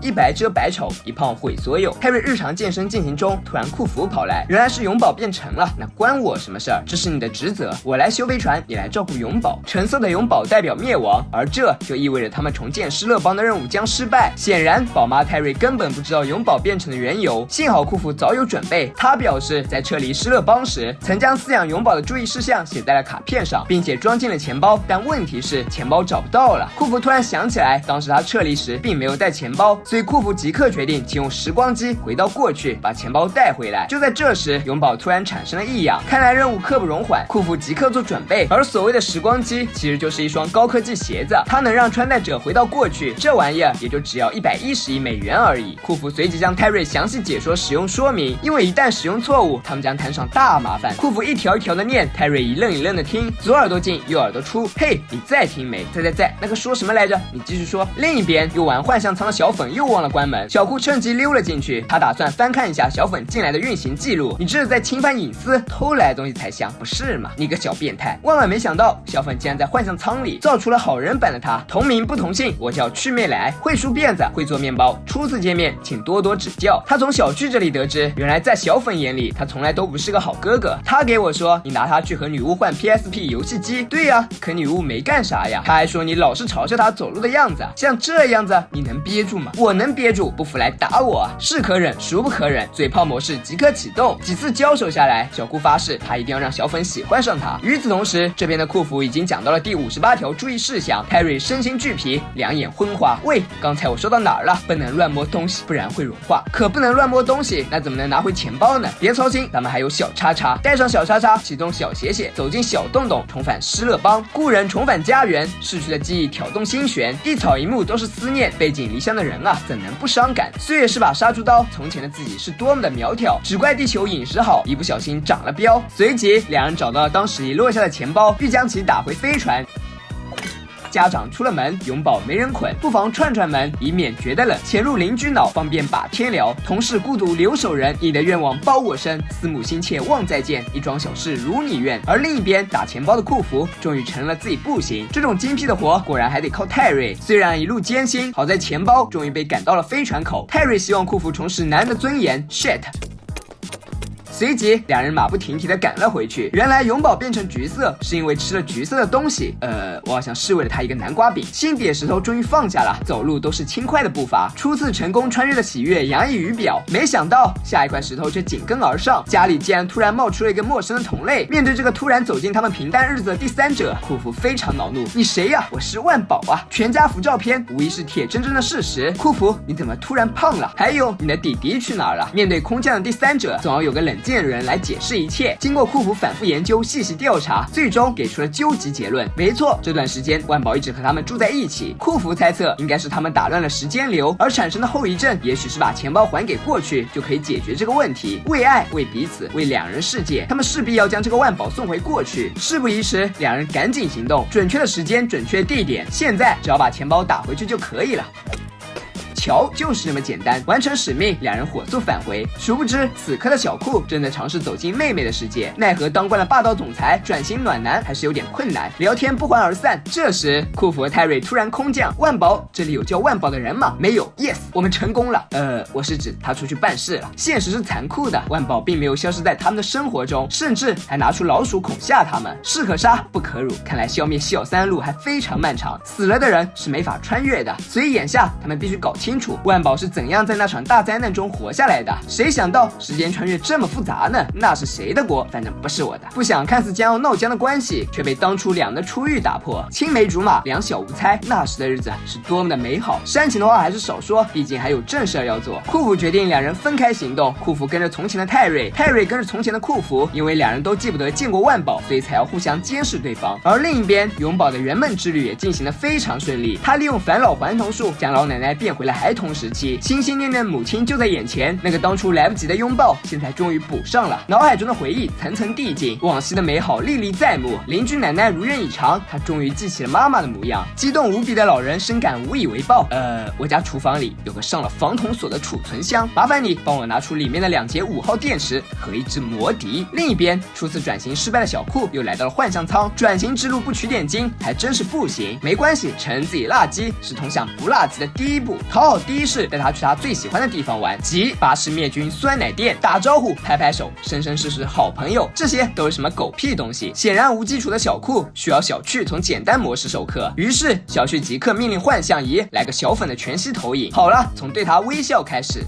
一白遮百丑，一胖毁所有。泰瑞日常健身进行中，突然库弗跑来，原来是永宝变成了。那关我什么事儿？这是你的职责，我来修飞船，你来照顾永宝。橙色的永宝代表灭亡，而这就意味着他们重建失乐邦的任务将失败。显然，宝妈泰瑞根本不知道永宝变成的缘由。幸好库弗早有准备，他表示在撤离失乐邦时，曾将饲养永宝的注意事项写在了卡片上，并且装进了钱包。但问题是，钱包找不到了。库弗突然想起来，当时他撤离时并没有带钱包。所以库弗即刻决定启用时光机回到过去，把钱包带回来。就在这时，永宝突然产生了异样，看来任务刻不容缓。库弗即刻做准备，而所谓的时光机其实就是一双高科技鞋子，它能让穿戴者回到过去。这玩意儿也就只要110亿美元而已。库弗随即向泰瑞详细解说使用说明，因为一旦使用错误，他们将摊上大麻烦。库弗一条一条的念，泰瑞一愣一愣的听，左耳朵进右耳朵出。嘿，你再听没？在那个说什么来着？你继续说。另一边又玩幻象舱的小粉又忘了关门，小库趁机溜了进去，他打算翻看一下小粉进来的运行记录。你这是在侵犯隐私，偷来的东西才香，不是吗？你个小变态！万万没想到，小粉竟然在幻象舱里造出了好人版的他。同名不同姓，我叫曲妹来，会梳辫子，会做面包。初次见面，请多多指教。他从小趣这里得知，原来在小粉眼里，他从来都不是个好哥哥。他给我说，你拿他去和女巫换 PSP 游戏机。对呀，可女巫没干啥呀。他还说你老是嘲笑他走路的样子，像这样子，你能憋住吗？我能憋住，不服来打我啊！是可忍，孰不可忍？嘴炮模式即刻启动。几次交手下来，小库发誓他一定要让小粉喜欢上他。与此同时，这边的库弗已经讲到了第58条注意事项。泰瑞身心俱疲，两眼昏花。喂，刚才我说到哪儿了？不能乱摸东西，不然会融化。可不能乱摸东西，那怎么能拿回钱包呢？别操心，咱们还有小叉叉。带上小叉叉，启动小写写，走进小洞洞，重返失乐邦。故人重返家园，逝去的记忆挑动心弦，一草一木都是思念。背井离乡的人啊，怎能不伤感？岁月是把杀猪刀，从前的自己是多么的苗条，只怪地球饮食好，一不小心长了膘。随即，两人找到了当时遗落下的钱包，欲将其打回飞船。家长出了门，永宝没人捆，不妨串串门，以免觉得冷。潜入邻居脑，方便把天聊。同是孤独留守人，你的愿望包我身，思母心切望再见，一桩小事如你愿。而另一边打钱包的库弗，终于承认了自己不行，这种精辟的活果然还得靠泰瑞。虽然一路艰辛，好在钱包终于被赶到了飞船口。泰瑞希望库弗重拾男人的尊严。shit。随即，两人马不停蹄地赶了回去。原来永宝变成橘色，是因为吃了橘色的东西。我好像是为了他一个南瓜饼。心底的石头终于放下了，走路都是轻快的步伐。初次成功穿越的喜悦洋溢于表，没想到下一块石头却紧跟而上。家里竟然突然冒出了一个陌生的同类。面对这个突然走进他们平淡日子的第三者，库弗非常恼怒：“你谁呀？我是万宝啊！”全家福照片无疑是铁铮铮的事实。库弗，你怎么突然胖了？还有你的弟弟去哪儿了？面对空降的第三者，总要有个冷静的人来解释一切。经过库弗反复研究、细细调查，最终给出了究极结论。没错，这段时间万宝一直和他们住在一起。库弗猜测，应该是他们打乱了时间流，而产生的后遗症，也许是把钱包还给过去，就可以解决这个问题。为爱，为彼此，为两人世界，他们势必要将这个万宝送回过去。事不宜迟，两人赶紧行动。准确的时间，准确地点，现在只要把钱包打回去就可以了。桥就是那么简单。完成使命，两人火速返回。殊不知，此刻的小库正在尝试走进妹妹的世界，奈何当惯了霸道总裁，转型暖男还是有点困难，聊天不欢而散。这时，库弗和泰瑞突然空降。万宝，这里有叫万宝的人吗？没有。Yes， 我们成功了。我是指他出去办事了。现实是残酷的，万宝并没有消失在他们的生活中，甚至还拿出老鼠恐吓他们。士可杀不可辱，看来消灭小三路还非常漫长，死了的人是没法穿越的。所以眼下他们必须搞清楚万宝是怎样在那场大灾难中活下来的。谁想到时间穿越这么复杂呢？那是谁的锅？反正不是我的。不想看似将要闹僵的关系，却被当初两人的初遇打破。青梅竹马，两小无猜，那时的日子是多么的美好。煽情的话还是少说，毕竟还有正事要做。库弗决定两人分开行动，库弗跟着从前的泰瑞，泰瑞跟着从前的库弗，因为两人都记不得见过万宝，所以才要互相监视对方。而另一边，永宝的圆梦之旅也进行得非常顺利，他利用返老还童术将老奶奶变回了孩童时期，心心念念的母亲就在眼前，那个当初来不及的拥抱，现在终于补上了。脑海中的回忆层层递进，往昔的美好历历在目。邻居奶奶如愿以偿，她终于记起了妈妈的模样。激动无比的老人深感无以为报。我家厨房里有个上了防童锁的储存箱，麻烦你帮我拿出里面的2节5号电池和一只魔笛。另一边，初次转型失败的小库又来到了幻象舱，转型之路不取点金还真是不行。没关系，承认自己辣鸡是通向不辣鸡的第一步。讨好第一是带他去他最喜欢的地方玩，即巴士灭菌酸奶店，打招呼拍拍手，生生世世好朋友，这些都是什么狗屁东西？显然无基础的小库需要小趣从简单模式授课，于是小趣即刻命令幻象仪来个小粉的全息投影。好了，从对他微笑开始。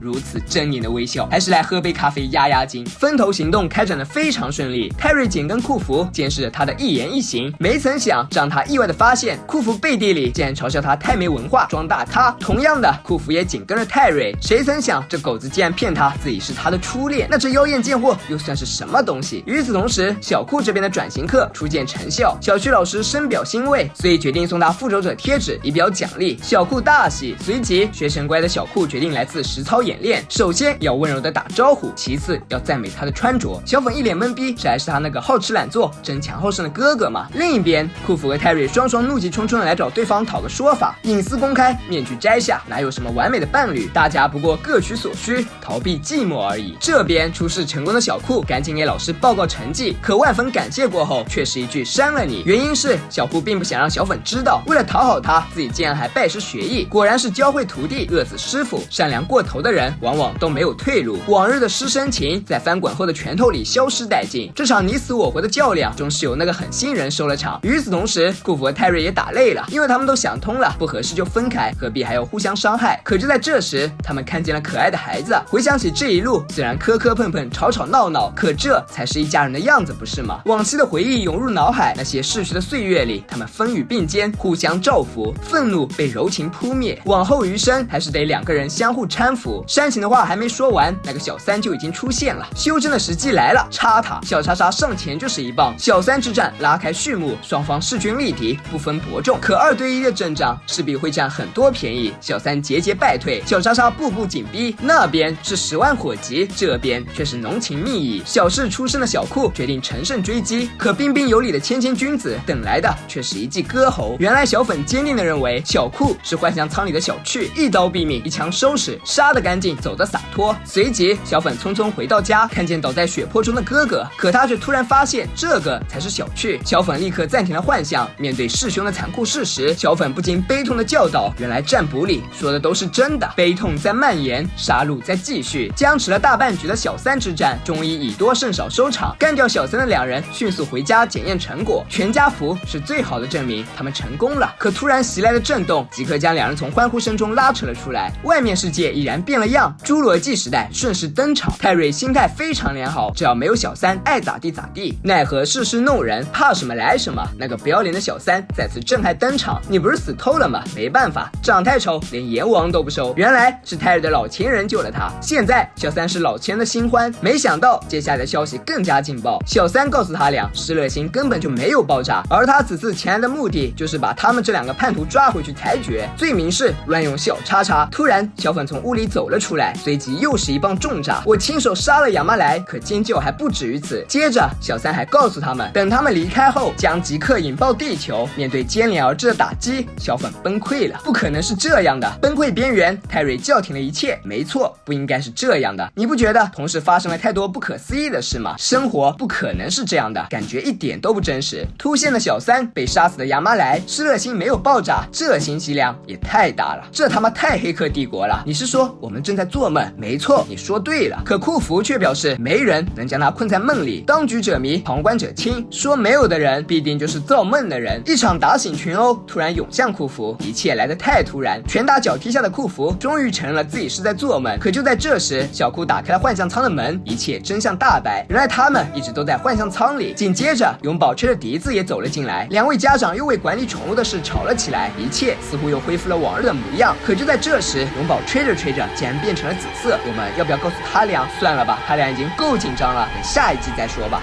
如此狰狞的微笑，还是来喝杯咖啡压压惊。分头行动开展的非常顺利，泰瑞紧跟库弗监视着他的一言一行，没曾想让他意外的发现，库弗背地里竟然嘲笑他太没文化装大咖。同样的，库弗也紧跟着泰瑞，谁曾想这狗子竟然骗他自己是他的初恋，那这妖艳贱货又算是什么东西？与此同时，小库这边的转型课初见成效，小区老师深表欣慰，所以决定送他复仇者贴纸以表奖励。小库大喜，随即学神乖的小库决定来自实操演练，首先要温柔的打招呼，其次要赞美他的穿着。小粉一脸懵逼，这还是他那个好吃懒做、争强好胜的哥哥吗？另一边，库弗和泰瑞双双怒气冲冲的来找对方讨个说法，隐私公开，面具摘下，哪有什么完美的伴侣？大家不过各取所需，逃避寂寞而已。这边初试成功的小库赶紧给老师报告成绩，可万分感谢过后，却是一句删了你。原因是小库并不想让小粉知道，为了讨好他，自己竟然还拜师学艺。果然是教会徒弟，饿死师傅。善良过头的人往往都没有退路，往日的师生情在翻滚后的拳头里消失殆尽。这场你死我活的较量，终是由那个狠心人收了场。与此同时，库弗和泰瑞也打累了，因为他们都想通了，不合适就分开，何必还要互相伤害？可就在这时，他们看见了可爱的孩子。回想起这一路，虽然磕磕碰碰、吵吵闹闹，可这才是一家人的样子，不是吗？往昔的回忆涌入脑海，那些逝去的岁月里，他们风雨并肩，互相照拂，愤怒被柔情扑灭。往后余生，还是得两个人相互搀扶。煽情的话还没说完，那个小三就已经出现了。修真的时机来了，插他！小叉叉上前就是一棒。小三之战拉开序幕，双方势均力敌，不分伯仲。可2对1的阵仗势必会占很多便宜，小三节节败退，小叉叉步步紧逼。那边是10万火急，这边却是浓情蜜意。小事出身的小库决定乘胜追击，可彬彬有礼的谦谦君子等来的却是一记割喉。原来小粉坚定的认为小库是幻象舱里的小趣，一刀毙命，一枪收拾，杀得干净，走得洒脱。随即小粉匆匆回到家，看见倒在血泊中的哥哥，可他却突然发现这个才是小趣。小粉立刻暂停了幻象，面对弑兄的残酷事实，小粉不禁悲痛的教导：原来占卜里说的都是真的，悲痛在蔓延，杀戮在继续。僵持了大半局的小三之战终以多胜少收场，干掉小三的两人迅速回家检验成果，全家福是最好的证明，他们成功了。可突然袭来的震动即刻将两人从欢呼声中拉扯了出来，外面世界已然变了样，侏罗纪时代顺势登场。泰瑞心态非常良好，只要没有小三，爱咋地咋地。奈何世事弄人，怕什么来什么，那个不要脸的小三再次震撼登场。你不是死透了吗？没办法，长太丑，连阎王都不收。原来是泰瑞的老情人救了他，现在小三是老情人的新欢。没想到接下来的消息更加劲爆，小三告诉他俩，失乐星根本就没有爆炸，而他此次前来的目的就是把他们这2个叛徒抓回去裁决，罪名是乱用小叉叉。突然小粉从屋里走了出来，随即又是一棒重炸，我亲手杀了亚麻来。可尖叫还不止于此，接着小三还告诉他们，等他们离开后将即刻引爆地球。面对接连而至的打击，小粉崩溃了，不可能是这样样的。崩溃边缘，泰瑞叫停了一切。没错，不应该是这样的。你不觉得同时发生了太多不可思议的事吗？生活不可能是这样的，感觉一点都不真实。突现的小三，被杀死的亚麻来，施乐星没有爆炸，这信息量也太大了，这他妈太黑客帝国了。你是说我们正在做梦？没错，你说对了。可库弗却表示没人能将他困在梦里，当局者迷，旁观者清，说没有的人必定就是造梦的人。一场打醒群殴突然涌向库弗，一切来得太突然，拳打脚踢下的库弗终于承认了自己是在做梦。可就在这时，小库打开了幻象舱的门，一切真相大白，原来他们一直都在幻象舱里。紧接着永宝吹着笛子也走了进来，两位家长又为管理宠物的事吵了起来，一切似乎又恢复了往日的模样。可就在这时，永宝吹着吹着竟然变成了紫色，我们要不要告诉他俩？算了吧，他俩已经够紧张了，等下一季再说吧。